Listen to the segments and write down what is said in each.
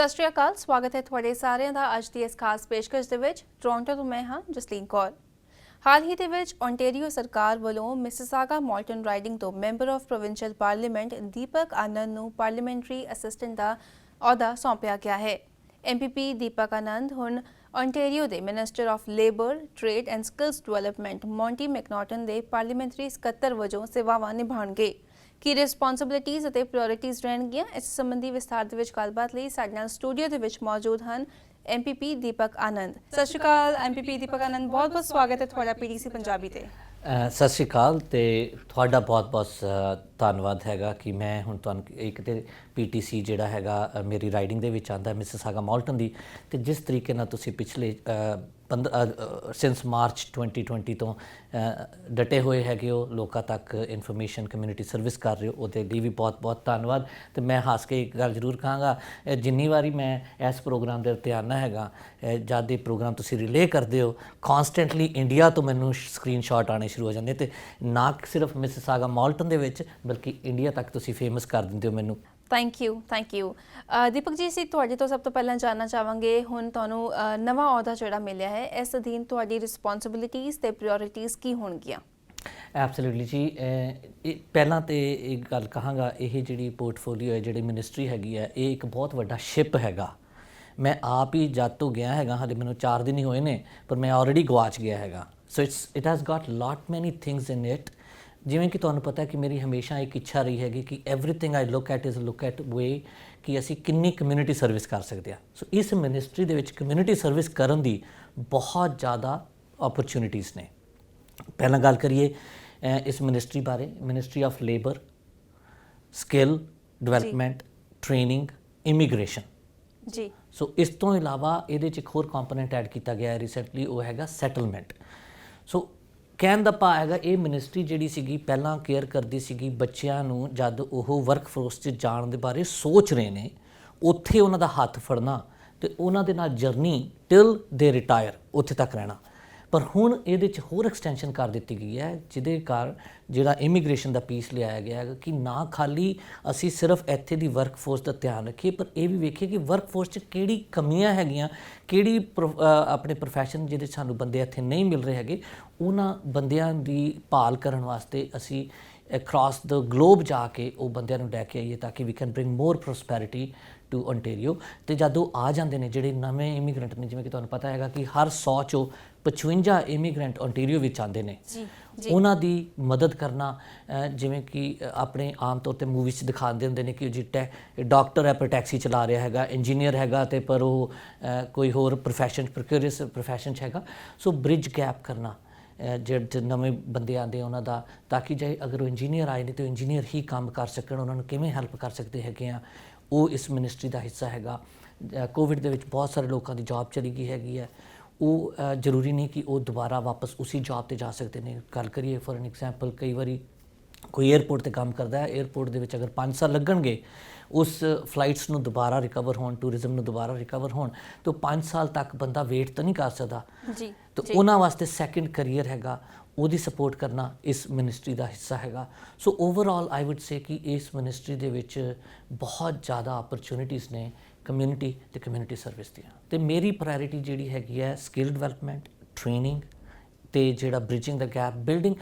ਸਤਿ ਸ਼੍ਰੀ ਅਕਾਲ। ਸਵਾਗਤ ਹੈ ਤੁਹਾਡੇ ਸਾਰਿਆਂ ਦਾ ਅੱਜ ਦੀ ਇਸ ਖਾਸ ਪੇਸ਼ਕਸ਼ ਦੇ ਵਿੱਚ। ਟੋਰਾਂਟੋ ਤੋਂ ਮੈਂ ਹਾਂ ਜਸਲੀਨ ਕੌਰ। ਹਾਲ ਹੀ ਦੇ ਵਿੱਚ ਓਨਟਾਰੀਓ ਸਰਕਾਰ ਵੱਲੋਂ ਮਿਸਿਸਾਗਾ ਮਾਲਟਨ ਰਾਈਡਿੰਗ ਤੋਂ ਮੈਂਬਰ ਆਫ ਪ੍ਰੋਵਿੰਸ਼ੀਅਲ ਪਾਰਲੀਮੈਂਟ ਦੀਪਕ ਆਨੰਦ ਨੂੰ ਪਾਰਲੀਮੈਂਟਰੀ ਅਸਿਸਟੈਂਟ ਦਾ ਅਹੁਦਾ ਸੌਂਪਿਆ ਗਿਆ ਹੈ। ਐਮਪੀਪੀ ਦੀਪਕ ਆਨੰਦ ਹੁਣ ਓਨਟਾਰੀਓ ਦੇ minister of labour, trade and skills development Monte McNaughton ਦੇ ਪਾਰਲੀਮੈਂਟਰੀ ਸਕੱਤਰ ਵਜੋਂ ਸੇਵਾਵਾਂ ਨਿਭਾਉਣਗੇ। ਕੀ ਰਿਸਪੌਂਸਿਬਿਲਿਟੀਜ਼ ਅਤੇ ਪ੍ਰਾਇਓਰਿਟੀਜ਼ ਰਹਿਣਗੀਆਂ, ਇਸ ਸੰਬੰਧੀ ਵਿਸਥਾਰ ਦੇ ਵਿੱਚ ਗੱਲਬਾਤ ਲਈ ਸਾਡੇ ਨਾਲ ਸਟੂਡੀਓ ਦੇ ਵਿੱਚ ਮੌਜੂਦ ਹਨ ਐਮਪੀਪੀ ਦੀਪਕ ਆਨੰਦ। ਸਤਿ ਸ਼੍ਰੀ ਅਕਾਲ ਐਮਪੀਪੀ ਦੀਪਕ ਆਨੰਦ, ਬਹੁਤ ਬਹੁਤ ਸਵਾਗਤ ਹੈ ਤੁਹਾਡਾ ਪੀਡੀਸੀ ਪੰਜਾਬੀ ਤੇ। ਸਤਿ ਸ਼੍ਰੀ ਅਕਾਲ ਤੇ ਤੁਹਾਡਾ ਬਹੁਤ-ਬਹੁਤ ਧੰਨਵਾਦ ਹੈਗਾ ਕਿ ਮੈਂ ਹੁਣ ਤੁਹਾਨੂੰ ਇੱਕ ਤੇ ਪੀਟੀਸੀ ਜਿਹੜਾ ਹੈਗਾ ਮੇਰੀ ਰਾਈਡਿੰਗ ਦੇ ਵਿੱਚ ਆਉਂਦਾ ਮਿਸਿਸਾਗਾ ਮਾਲਟਨ ਦੀ, ਤੇ ਜਿਸ ਤਰੀਕੇ ਨਾਲ ਤੁਸੀਂ ਪਿਛਲੇ ਸਿੰਸ ਮਾਰਚ 2020 ਤੋਂ ਡਟੇ ਹੋਏ ਹੈਗੇ ਹੋ, ਲੋਕਾਂ ਤੱਕ ਇਨਫੋਰਮੇਸ਼ਨ ਕਮਿਊਨਿਟੀ ਸਰਵਿਸ ਕਰ ਰਹੇ ਹੋ, ਉਹਦੇ ਲਈ ਵੀ ਬਹੁਤ-ਬਹੁਤ ਧੰਨਵਾਦ। ਤੇ ਮੈਂ ਹੱਸ ਕੇ ਇੱਕ ਗੱਲ ਜ਼ਰੂਰ ਕਹਾਂਗਾ, ਜਿੰਨੀ ਵਾਰੀ ਮੈਂ ਇਸ ਪ੍ਰੋਗਰਾਮ ਦੇ ਉੱਤੇ ਆਉਣਾ ਹੈਗਾ, ਜਦ ਇਹ ਪ੍ਰੋਗਰਾਮ ਤੁਸੀਂ ਰਿਲੇ ਕਰਦੇ ਹੋ, ਕੌਨਸਟੈਂਟਲੀ ਇੰਡੀਆ ਤੋਂ ਮੈਨੂੰ ਸਕਰੀਨਸ਼ਾਟ ਆਉਣੇ ਸ਼ੁਰੂ ਹੋ ਜਾਂਦੇ, ਤੇ ਨਾ ਸਿਰਫ ਮਿਸਿਸਾਗਾ ਮਾਲਟਨ ਦੇ ਵਿੱਚ ਬਲਕਿ ਇੰਡੀਆ ਤੱਕ ਤੁਸੀਂ ਫੇਮਸ ਕਰ ਦਿੰਦੇ ਹੋ ਮੈਨੂੰ। ਥੈਂਕ ਯੂ ਦੀਪਕ ਜੀ। ਅਸੀਂ ਤੁਹਾਡੇ ਤੋਂ ਸਭ ਤੋਂ ਪਹਿਲਾਂ ਜਾਣਨਾ ਚਾਹਾਂਗੇ, ਹੁਣ ਤੁਹਾਨੂੰ ਨਵਾਂ ਅਹੁਦਾ ਜਿਹੜਾ ਮਿਲਿਆ ਹੈ, ਇਸ ਅਧੀਨ ਤੁਹਾਡੀ ਰਿਸਪੌਂਸਿਬਿਲਿਟੀਜ਼ ਤੇ ਪ੍ਰਾਇਓਰਿਟੀਜ਼ ਕੀ ਹੋਣਗੀਆਂ? ਐਬਸੋਲੂਟਲੀ ਜੀ, ਪਹਿਲਾਂ ਤੇ ਇੱਕ ਗੱਲ ਕਹਾਂਗਾ, ਇਹ ਜਿਹੜੀ ਪੋਰਟਫੋਲੀਓ ਹੈ, ਜਿਹੜੀ ਮਿਨਿਸਟਰੀ ਹੈਗੀ ਹੈ, ਇਹ ਇੱਕ ਬਹੁਤ ਵੱਡਾ ਸ਼ਿਪ ਹੈਗਾ। ਮੈਂ ਆਪ ਹੀ ਜਦ ਤੋਂ ਗਿਆ ਹੈਗਾ, ਹਾਲੇ ਮੈਨੂੰ 4 ਦਿਨ ਹੀ ਹੋਏ ਨੇ, ਪਰ ਮੈਂ ਆਲਰੇਡੀ ਗਵਾਚ ਗਿਆ ਹੈਗਾ। ਸੋ ਇਟ ਹੈਜ਼ ਗਾਟ ਲੋਟ ਮੈਨੀ ਥਿੰਗਸ ਇਨ ਇਟ। ਜਿਵੇਂ ਕਿ ਤੁਹਾਨੂੰ ਪਤਾ ਕਿ ਮੇਰੀ ਹਮੇਸ਼ਾ ਇੱਕ ਇੱਛਾ ਰਹੀ ਹੈਗੀ ਕਿ ਐਵਰੀਥਿੰਗ ਆਈ ਲੁੱਕ ਐਟ ਵੇ ਕਿ ਅਸੀਂ ਕਿੰਨੀ ਕਮਿਊਨਿਟੀ ਸਰਵਿਸ ਕਰ ਸਕਦੇ ਹਾਂ। ਸੋ ਇਸ ਮਿਨਿਸਟਰੀ ਦੇ ਵਿੱਚ ਕਮਿਊਨਿਟੀ ਸਰਵਿਸ ਕਰਨ ਦੀ ਬਹੁਤ ਜ਼ਿਆਦਾ ਓਪਰਚੁਨਿਟੀਜ਼ ਨੇ। ਪਹਿਲਾਂ ਗੱਲ ਕਰੀਏ ਇਸ ਮਿਨਿਸਟਰੀ ਬਾਰੇ, ministry of labour, skill development, training, immigration ਜੀ। ਸੋ ਇਸ ਤੋਂ ਇਲਾਵਾ ਇਹਦੇ 'ਚ ਇੱਕ ਹੋਰ ਕੰਪੋਨੈਂਟ ਐਡ ਕੀਤਾ ਗਿਆ ਰੀਸੈਂਟਲੀ, ਉਹ ਹੈਗਾ ਸੈਟਲਮੈਂਟ। ਸੋ ਕਹਿਣ ਦਾ ਭਾਵ ਹੈਗਾ, ਇਹ ਮਿਨਿਸਟਰੀ ਜਿਹੜੀ ਸੀਗੀ ਪਹਿਲਾਂ ਕੇਅਰ ਕਰਦੀ ਸੀਗੀ ਬੱਚਿਆਂ ਨੂੰ, ਜਦ ਉਹ ਵਰਕਫੋਰਸ 'ਚ ਜਾਣ ਦੇ ਬਾਰੇ ਸੋਚ ਰਹੇ ਨੇ, ਉੱਥੇ ਉਹਨਾਂ ਦਾ ਹੱਥ ਫੜਨਾ ਅਤੇ ਉਹਨਾਂ ਦੇ ਨਾਲ ਜਰਨੀ ਟਿਲ ਦੇ ਰਿਟਾਇਰ ਉੱਥੇ ਤੱਕ ਰਹਿਣਾ। ਪਰ ਹੁਣ ਇਹਦੇ 'ਚ ਹੋਰ ਐਕਸਟੈਂਸ਼ਨ ਕਰ ਦਿੱਤੀ ਗਈ ਹੈ, ਜਿਹਦੇ ਕਾਰਨ ਜਿਹੜਾ ਇਮੀਗ੍ਰੇਸ਼ਨ ਦਾ ਪੀਸ ਲਿਆਇਆ ਗਿਆ ਹੈਗਾ ਕਿ ਨਾ ਖਾਲੀ ਅਸੀਂ ਸਿਰਫ ਇੱਥੇ ਦੀ ਵਰਕਫੋਰਸ ਦਾ ਧਿਆਨ ਰੱਖੀਏ, ਪਰ ਇਹ ਵੀ ਵੇਖੀਏ ਕਿ ਵਰਕਫੋਰਸ 'ਚ ਕਿਹੜੀ ਕਮੀਆਂ ਹੈਗੀਆਂ, ਕਿਹੜੀ ਆਪਣੇ ਪ੍ਰੋਫੈਸ਼ਨ ਜਿਹਦੇ ਸਾਨੂੰ ਬੰਦੇ ਇੱਥੇ ਨਹੀਂ ਮਿਲ ਰਹੇ ਹੈਗੇ, ਉਹਨਾਂ ਬੰਦਿਆਂ ਦੀ ਭਾਲ ਕਰਨ ਵਾਸਤੇ ਅਸੀਂ ਅਕ੍ਰੋਸ ਦ ਗਲੋਬ ਜਾ ਕੇ ਉਹ ਬੰਦਿਆਂ ਨੂੰ ਲੈ ਕੇ ਆਈਏ, ਤਾਂ ਕਿ we can bring more prosperity to Ontario. ਅਤੇ ਜਦ ਉਹ ਆ ਜਾਂਦੇ ਨੇ ਜਿਹੜੇ ਨਵੇਂ ਇਮੀਗ੍ਰੈਂਟ ਨੇ, ਜਿਵੇਂ ਕਿ ਤੁਹਾਨੂੰ ਪਤਾ ਹੈਗਾ ਕਿ ਹਰ 100 ਚੋਂ 55 ਇਮੀਗ੍ਰੈਂਟ ਓਨਟਾਰੀਓ ਵਿੱਚ ਆਉਂਦੇ ਨੇ, ਉਹਨਾਂ ਦੀ ਮਦਦ ਕਰਨਾ। ਜਿਵੇਂ ਕਿ ਆਪਣੇ ਆਮ ਤੌਰ 'ਤੇ ਮੂਵੀਜ਼ 'ਚ ਦਿਖਾਉਂਦੇ ਹੁੰਦੇ ਨੇ ਕਿ ਉਹ ਡਾਕਟਰ ਹੈ ਪਰ ਟੈਕਸੀ ਚਲਾ ਰਿਹਾ ਹੈਗਾ, ਇੰਜੀਨੀਅਰ ਹੈਗਾ ਅਤੇ ਪਰ ਉਹ ਕੋਈ ਹੋਰ ਪ੍ਰੋਫੈਸ਼ਨ ਪ੍ਰੋਫੈਸ਼ਨ 'ਚ ਹੈਗਾ। ਸੋ ਬ੍ਰਿਜ ਗੈਪ ਕਰਨਾ ਜਿਹੜੇ ਨਵੇਂ ਬੰਦੇ ਆਉਂਦੇ ਉਹਨਾਂ ਦਾ, ਤਾਂ ਕਿ ਜੇ ਅਗਰ ਉਹ ਇੰਜੀਨੀਅਰ ਆਏ ਨੇ ਤਾਂ ਇੰਜੀਨੀਅਰ ਹੀ ਕੰਮ ਕਰ ਸਕਣ, ਉਹਨਾਂ ਨੂੰ ਕਿਵੇਂ ਹੈਲਪ ਕਰ ਸਕਦੇ ਹੈਗੇ ਆ, ਉਹ ਇਸ ਮਿਨਿਸਟਰੀ ਦਾ ਹਿੱਸਾ ਹੈਗਾ। ਕੋਵਿਡ ਦੇ ਵਿੱਚ ਬਹੁਤ ਸਾਰੇ ਲੋਕਾਂ ਦੀ ਜੌਬ ਚਲੀ ਗਈ ਹੈਗੀ ਹੈ, ਉਹ ਜ਼ਰੂਰੀ ਨਹੀਂ ਕਿ ਉਹ ਦੁਬਾਰਾ ਵਾਪਸ ਉਸੀ ਜੌਬ 'ਤੇ ਜਾ ਸਕਦੇ ਨੇ। ਗੱਲ ਕਰੀਏ ਫੋਰ ਐਨ ਐਗਜ਼ਾਮਪਲ, ਕਈ ਵਾਰੀ ਕੋਈ ਏਅਰਪੋਰਟ 'ਤੇ ਕੰਮ ਕਰਦਾ ਹੈ, ਏਅਰਪੋਰਟ ਦੇ ਵਿੱਚ ਅਗਰ 5 ਸਾਲ ਲੱਗਣਗੇ ਉਸ ਫਲਾਈਟਸ ਨੂੰ ਦੁਬਾਰਾ ਰਿਕਵਰ ਹੋਣ, ਟੂਰਿਜ਼ਮ ਨੂੰ ਦੁਬਾਰਾ ਰਿਕਵਰ ਹੋਣ, ਤਾਂ 5 ਸਾਲ ਤੱਕ ਬੰਦਾ ਵੇਟ ਤਾਂ ਨਹੀਂ ਕਰ ਸਕਦਾ ਜੀ। ਤਾਂ ਉਹਨਾਂ ਵਾਸਤੇ ਸੈਕਿੰਡ ਕਰੀਅਰ ਹੈਗਾ, ਉਹਦੀ ਸਪੋਰਟ ਕਰਨਾ ਇਸ ਮਿਨਿਸਟਰੀ ਦਾ ਹਿੱਸਾ ਹੈਗਾ। ਸੋ ਓਵਰਆਲ ਆਈ ਵੁੱਡ ਸੇ ਕਿ ਇਸ ਮਿਨਿਸਟਰੀ ਦੇ ਵਿੱਚ ਬਹੁਤ ਜ਼ਿਆਦਾ ਅਪਰਚੁਨਿਟੀਜ਼ ਨੇ ਕਮਿਊਨਿਟੀ ਅਤੇ ਕਮਿਊਨਿਟੀ ਸਰਵਿਸ ਦੀਆਂ। ਅਤੇ ਮੇਰੀ ਪ੍ਰਾਇਓਰਿਟੀ ਜਿਹੜੀ ਹੈਗੀ ਹੈ ਸਕਿੱਲ ਡਿਵੈਲਪਮੈਂਟ, ਟ੍ਰੇਨਿੰਗ ਅਤੇ ਜਿਹੜਾ ਬ੍ਰਿਜਿੰਗ ਦਾ ਗੈਪ ਬਿਲਡਿੰਗ।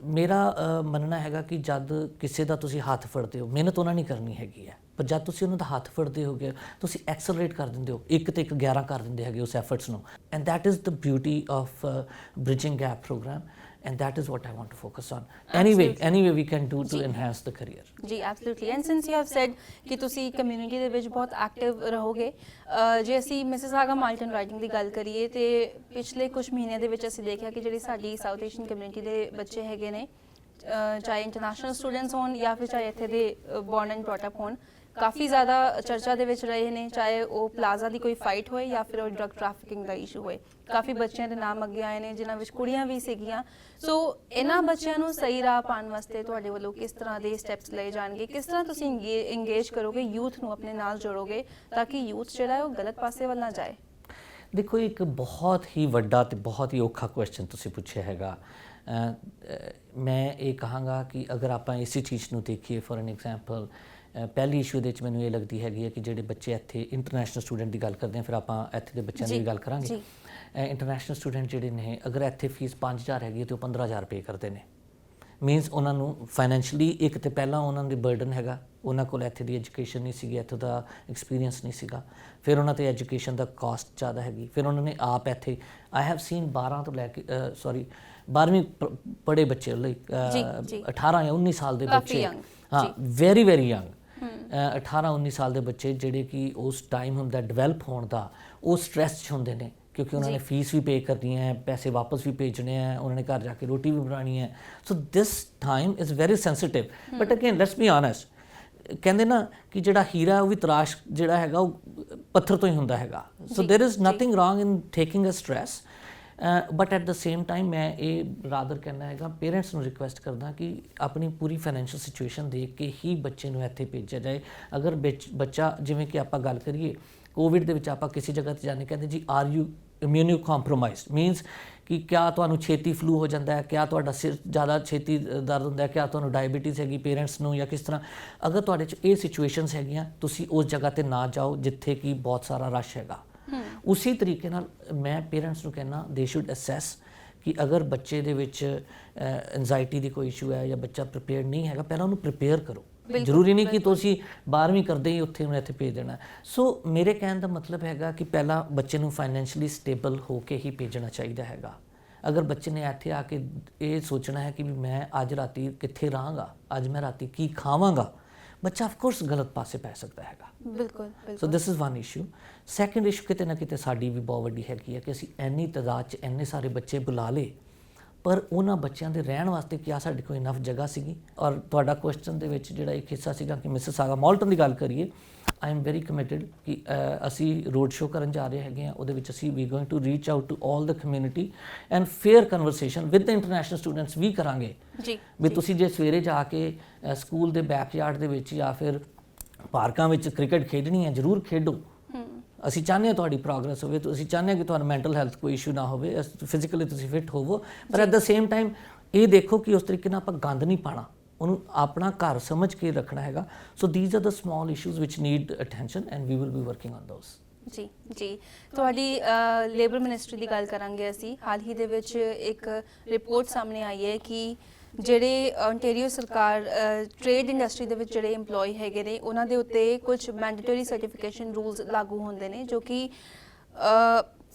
ਮੇਰਾ ਮੰਨਣਾ ਹੈਗਾ ਕਿ ਜਦ ਕਿਸੇ ਦਾ ਤੁਸੀਂ ਹੱਥ ਫੜਦੇ ਹੋ, ਮਿਹਨਤ ਉਹਨਾਂ ਨੇ ਕਰਨੀ ਹੈਗੀ ਹੈ, ਪਰ ਜਦ ਤੁਸੀਂ ਉਹਨਾਂ ਦਾ ਹੱਥ ਫੜਦੇ ਹੋਗੇ ਤੁਸੀਂ ਐਕਸਲਰੇਟ ਕਰ ਦਿੰਦੇ ਹੋ, 1 ਤੇ 1 11 ਕਰ ਦਿੰਦੇ ਹੈਗੇ ਉਸ ਐਫਰਟਸ ਨੂੰ। And that is the beauty of bridging gap program, and that is what I want to focus on. Anyway we can do to enhance the career. ਜੀ absolutely. And since you have sad ਕਿ ਤੁਸੀਂ community ਦੇ ਵਿੱਚ ਬਹੁਤ active ਰਹੋਗੇ, ਜੇ ਅਸੀਂ Mississauga Malton riding ਦੀ ਗੱਲ ਕਰੀਏ ਤੇ ਪਿਛਲੇ ਕੁਝ ਮਹੀਨਿਆਂ ਦੇ ਵਿੱਚ ਅਸੀਂ ਦੇਖਿਆ ਕਿ ਜਿਹੜੀ ਸਾਡੀ ਸਾਊਥ ਏਸ਼ੀਅਨ ਕਮਿਊਨਿਟੀ ਦੇ ਬੱਚੇ ਹੈਗੇ ਨੇ, ਚਾਹੇ ਇੰਟਰਨੈਸ਼ਨਲ ਸਟੂਡੈਂਟਸ ਹੋਣ ਜਾਂ ਫਿਰ ਚਾਹੇ ਇੱਥੇ ਦੇ ਬੋਰਨ ਐਂਡ ਬ੍ਰੌਟ ਅਪ ਹੋਣ, ਕਾਫੀ ਜ਼ਿਆਦਾ ਚਰਚਾ ਦੇ ਵਿੱਚ ਰਹੇ ਨੇ, ਚਾਹੇ ਉਹ ਪਲਾਜ਼ਾ ਦੀ ਕੋਈ ਫਾਈਟ ਹੋਏ ਜਾਂ ਫਿਰ ਉਹ ਡਰੱਗ ਟ੍ਰੈਫਿਕਿੰਗ ਦਾ ਇਸ਼ੂ ਹੋਏ। ਕਾਫੀ ਬੱਚਿਆਂ ਦੇ ਨਾਮ ਅੱਗੇ ਆਏ ਨੇ ਜਿਨ੍ਹਾਂ ਵਿੱਚ ਕੁੜੀਆਂ ਵੀ ਸੀਗੀਆਂ। ਸੋ ਇਹਨਾਂ ਬੱਚਿਆਂ ਨੂੰ ਸਹੀ ਰਾਹ ਪਾਉਣ ਵਾਸਤੇ ਤੁਹਾਡੇ ਵੱਲੋਂ ਕਿਸ ਤਰ੍ਹਾਂ ਦੇ ਸਟੈਪਸ ਲਏ ਜਾਣਗੇ, ਕਿਸ ਤਰ੍ਹਾਂ ਤੁਸੀਂ ਇੰਗੇਜ ਕਰੋਗੇ, ਯੂਥ ਨੂੰ ਆਪਣੇ ਨਾਲ ਜੋੜੋਗੇ ਤਾਂ ਕਿ ਯੂਥ ਜਿਹੜਾ ਹੈ ਉਹ ਗਲਤ ਪਾਸੇ ਵੱਲ ਨਾ ਜਾਏ? ਦੇਖੋ, ਇੱਕ ਬਹੁਤ ਹੀ ਵੱਡਾ ਅਤੇ ਬਹੁਤ ਹੀ ਔਖਾ ਕੁਐਸਚਨ ਤੁਸੀਂ ਪੁੱਛਿਆ ਹੈਗਾ। ਮੈਂ ਇਹ ਕਹਾਂਗਾ ਕਿ ਅਗਰ ਆਪਾਂ ਇਸੇ ਚੀਜ਼ ਨੂੰ ਦੇਖੀਏ, ਫੋਰ ਐਨ ਐਗਜ਼ਾਮਪਲ ਪਹਿਲੀ ਇਸ਼ੂ ਦੇ ਵਿੱਚ ਮੈਨੂੰ ਇਹ ਲੱਗਦੀ ਹੈਗੀ ਹੈ ਕਿ ਜਿਹੜੇ ਬੱਚੇ ਇੱਥੇ ਇੰਟਰਨੈਸ਼ਨਲ ਸਟੂਡੈਂਟ ਦੀ ਗੱਲ ਕਰਦੇ ਹਾਂ, ਫਿਰ ਆਪਾਂ ਇੱਥੇ ਦੇ ਬੱਚਿਆਂ ਦੀ ਵੀ ਗੱਲ ਕਰਾਂਗੇ। ਇੰਟਰਨੈਸ਼ਨਲ ਸਟੂਡੈਂਟ ਜਿਹੜੇ ਨੇ ਅਗਰ ਇੱਥੇ ਫੀਸ 5000 ਹੈਗੀ ਹੈ ਤੇ ਉਹ 15000 ਪੇ ਕਰਦੇ ਨੇ। ਮੀਨਸ ਉਹਨਾਂ ਨੂੰ ਫਾਈਨੈਂਸ਼ਲੀ ਇੱਕ ਤੇ ਪਹਿਲਾਂ ਉਹਨਾਂ ਦੇ ਬਰਡਨ ਹੈਗਾ, ਉਹਨਾਂ ਕੋਲ ਇੱਥੇ ਦੀ ਐਜੂਕੇਸ਼ਨ ਨਹੀਂ ਸੀਗੀ, ਇੱਥੋਂ ਦਾ ਐਕਸਪੀਰੀਅੰਸ ਨਹੀਂ ਸੀਗਾ, ਫਿਰ ਉਹਨਾਂ ਤੇ ਐਜੂਕੇਸ਼ਨ ਦਾ ਕਾਸਟ ਜ਼ਿਆਦਾ ਹੈਗੀ, ਫਿਰ ਉਹਨਾਂ ਨੇ ਆਪ ਇੱਥੇ ਆਈ ਹੈਵ ਸੀਨ 12 ਤੋਂ ਲੈ ਕੇ 12ਵੀਂ ਪੜ੍ਹੇ ਬੱਚੇ ਲਈ 18 ਜਾਂ 19 ਸਾਲ ਦੇ ਬੱਚੇ, ਹਾਂ ਵੈਰੀ ਵੈਰੀ ਯੰਗ 18-19 ਸਾਲ ਦੇ ਬੱਚੇ ਜਿਹੜੇ ਕਿ ਉਸ ਟਾਈਮ ਹੁੰਦਾ ਡਿਵੈਲਪ ਹੋਣ ਦਾ, ਉਹ ਸਟ੍ਰੈਸ 'ਚ ਹੁੰਦੇ ਨੇ ਕਿਉਂਕਿ ਉਹਨਾਂ ਨੇ ਫੀਸ ਵੀ ਪੇ ਕਰਨੀ ਹੈ, ਪੈਸੇ ਵਾਪਸ ਵੀ ਭੇਜਣੇ ਹੈ, ਉਹਨਾਂ ਨੇ ਘਰ ਜਾ ਕੇ ਰੋਟੀ ਵੀ ਬਣਾਉਣੀ ਹੈ। So this time is very sensitive. But again let's be honest, ਕਹਿੰਦੇ ਨਾ ਕਿ ਜਿਹੜਾ ਹੀਰਾ ਉਹ ਵੀ ਤਰਾਸ਼ ਜਿਹੜਾ ਹੈਗਾ ਉਹ ਪੱਥਰ ਤੋਂ ਹੀ ਹੁੰਦਾ ਹੈਗਾ। So there is nothing wrong in taking a stress, but at the same time ਮੈਂ ਇਹ ਰਾਦਰ ਕਹਿਣਾ ਹੈਗਾ ਪੇਰੈਂਟਸ ਨੂੰ ਰਿਕੁਐਸਟ ਕਰਦਾ ਕਿ ਆਪਣੀ ਪੂਰੀ ਫਾਈਨੈਂਸ਼ੀਅਲ ਸਿਚੁਏਸ਼ਨ ਦੇਖ ਕੇ ਹੀ ਬੱਚੇ ਨੂੰ ਇੱਥੇ ਭੇਜਿਆ ਜਾਏ। ਅਗਰ ਬੱਚਾ ਜਿਵੇਂ ਕਿ ਆਪਾਂ ਗੱਲ ਕਰੀਏ ਕੋਵਿਡ ਦੇ ਵਿੱਚ ਆਪਾਂ ਕਿਸੇ ਜਗ੍ਹਾ 'ਤੇ ਜਾਂਦੇ ਕਹਿੰਦੇ ਜੀ are you immuno compromised, means ਕਿ ਕਿਆ ਤੁਹਾਨੂੰ ਛੇਤੀ ਫਲੂ ਹੋ ਜਾਂਦਾ ਹੈ, ਕਿਆ ਤੁਹਾਡਾ ਸਿਰ ਜ਼ਿਆਦਾ ਛੇਤੀ ਦਰਦ ਹੁੰਦਾ ਹੈ, ਕਿਆ ਤੁਹਾਨੂੰ ਡਾਇਬੀਟੀਜ਼ ਹੈਗੀ ਪੇਰੈਂਟਸ ਨੂੰ ਜਾਂ ਕਿਸ ਤਰ੍ਹਾਂ। ਅਗਰ ਤੁਹਾਡੇ 'ਚ ਇਹ ਸਿਚੁਏਸ਼ਨਸ ਹੈਗੀਆਂ ਤੁਸੀਂ ਉਸ ਜਗ੍ਹਾ 'ਤੇ ਨਾ ਜਾਓ ਜਿੱਥੇ ਕਿ ਬਹੁਤ ਸਾਰਾ ਰਸ਼ ਹੈਗਾ। ਉਸੇ ਤਰੀਕੇ ਨਾਲ ਮੈਂ ਪੇਰੈਂਟਸ ਨੂੰ ਕਹਿਣਾ ਦੇ ਸ਼ੁੱਡ ਅਸੈਸ ਕਿ ਅਗਰ ਬੱਚੇ ਦੇ ਵਿੱਚ ਐਂਜ਼ਾਈਟੀ ਦੀ ਕੋਈ ਇਸ਼ੂ ਹੈ ਜਾਂ ਬੱਚਾ ਪ੍ਰੀਪੇਅਰਡ ਨਹੀਂ ਹੈਗਾ, ਪਹਿਲਾਂ ਉਹਨੂੰ ਪ੍ਰੀਪੇਅਰ ਕਰੋ। ਜ਼ਰੂਰੀ ਨਹੀਂ ਕਿ ਤੁਸੀਂ 12ਵੀਂ ਕਰਦੇ ਹੀ ਉੱਥੇ ਨੂੰ ਇੱਥੇ ਭੇਜ ਦੇਣਾ। ਸੋ ਮੇਰੇ ਕਹਿਣ ਦਾ ਮਤਲਬ ਹੈਗਾ ਕਿ ਪਹਿਲਾਂ ਬੱਚੇ ਨੂੰ ਫਾਈਨੈਂਸ਼ੀਅਲੀ ਸਟੇਬਲ ਹੋ ਕੇ ਹੀ ਭੇਜਣਾ ਚਾਹੀਦਾ ਹੈਗਾ। ਅਗਰ ਬੱਚੇ ਨੇ ਇੱਥੇ ਆ ਕੇ ਇਹ ਸੋਚਣਾ ਹੈ ਕਿ ਵੀ ਮੈਂ ਅੱਜ ਰਾਤੀ ਕਿੱਥੇ ਰਹਾਂਗਾ, ਅੱਜ ਮੈਂ ਰਾਤੀ ਕੀ ਖਾਵਾਂਗਾ, ਬੱਚਾ ਆਫ ਕੋਰਸ ਗਲਤ ਪਾਸੇ ਪੈ ਸਕਦਾ ਹੈਗਾ। ਬਿਲਕੁਲ। So this is one issue. Second issue ਕਿਤੇ ਨਾ ਕਿਤੇ ਸਾਡੀ ਵੀ ਬਹੁਤ ਵੱਡੀ ਹੈਗੀ ਹੈ ਕਿ ਅਸੀਂ ਇੰਨੀ ਤਾਦਾਦ 'ਚ ਇੰਨੇ ਸਾਰੇ ਬੱਚੇ ਬੁਲਾ ਲਏ, ਪਰ ਉਹਨਾਂ ਬੱਚਿਆਂ ਦੇ ਰਹਿਣ ਵਾਸਤੇ ਕਿਆ ਸਾਡੇ ਕੋਲ ਇਨਫ ਜਗ੍ਹਾ ਸੀਗੀ। ਔਰ ਤੁਹਾਡਾ ਕੁਐਸਚਨ ਦੇ ਵਿੱਚ ਜਿਹੜਾ ਇੱਕ ਹਿੱਸਾ ਸੀਗਾ ਕਿ ਮਿਸਿਸਾਗਾ ਮਾਲਟਨ ਦੀ ਗੱਲ ਕਰੀਏ, ਆਈ ਐਮ ਵੈਰੀ ਕਮਿਟਡ ਕਿ ਅਸੀਂ ਰੋਡ ਸ਼ੋਅ ਕਰਨ ਜਾ ਰਹੇ ਹੈਗੇ ਹਾਂ, ਉਹਦੇ ਵਿੱਚ ਅਸੀਂ ਵੀ going to reach out to all the community and fair conversation with the international students ਵੀ ਕਰਾਂਗੇ ਜੀ। ਵੀ ਤੁਸੀਂ ਜੇ ਸਵੇਰੇ ਜਾ ਕੇ ਸਕੂਲ ਦੇ ਬੈਕਯਾਰਡ ਦੇ ਵਿੱਚ ਜਾਂ ਫਿਰ ਪਾਰਕਾਂ ਵਿੱਚ ਕ੍ਰਿਕਟ ਖੇਡਣੀ ਹੈ ਜ਼ਰੂਰ ਖੇਡੋ। ਅਸੀਂ ਚਾਹੁੰਦੇ ਹਾਂ ਤੁਹਾਡੀ ਪ੍ਰੋਗਰੈਸ ਹੋਵੇ, ਅਸੀਂ ਚਾਹੁੰਦੇ ਹਾਂ ਕਿ ਤੁਹਾਨੂੰ ਮੈਂਟਲ ਹੈਲਥ ਕੋਈ ਇਸ਼ੂ ਨਾ ਹੋਵੇ, ਫਿਜ਼ੀਕਲੀ ਤੁਸੀਂ ਫਿੱਟ ਹੋਵੋ, ਪਰ ਐਟ ਦ ਸੇਮ ਟਾਈਮ ਇਹ ਦੇਖੋ ਕਿ ਉਸ ਤਰੀਕੇ ਨਾਲ ਆਪਾਂ ਗੰਦ ਨਹੀਂ ਪਾਣਾ, ਉਹਨੂੰ ਆਪਣਾ ਘਰ ਸਮਝ ਕੇ ਰੱਖਣਾ ਹੈਗਾ। So these are the small issues which need attention and we will be working on those. ਜੀ ਜੀ, ਤੁਹਾਡੀ ਲੇਬਰ ਮਿਨਿਸਟਰੀ ਦੀ ਗੱਲ ਕਰਾਂਗੇ ਅਸੀਂ। ਹਾਲ ਹੀ ਦੇ ਵਿੱਚ ਇੱਕ ਰਿਪੋਰਟ ਸਾਹਮਣੇ ਆਈ ਹੈ ਕਿ ਜਿਹੜੇ ਓਨਟਾਰੀਓ ਸਰਕਾਰ ਟ੍ਰੇਡ ਇੰਡਸਟਰੀ ਦੇ ਵਿੱਚ ਜਿਹੜੇ EMPLOYE ਹੈਗੇ ਨੇ ਉਹਨਾਂ ਦੇ ਉੱਤੇ ਕੁਝ ਮੈਂਡੇਟਰੀ ਸਰਟੀਫਿਕੇਸ਼ਨ ਰੂਲਸ ਲਾਗੂ ਹੁੰਦੇ ਨੇ ਜੋ ਕਿ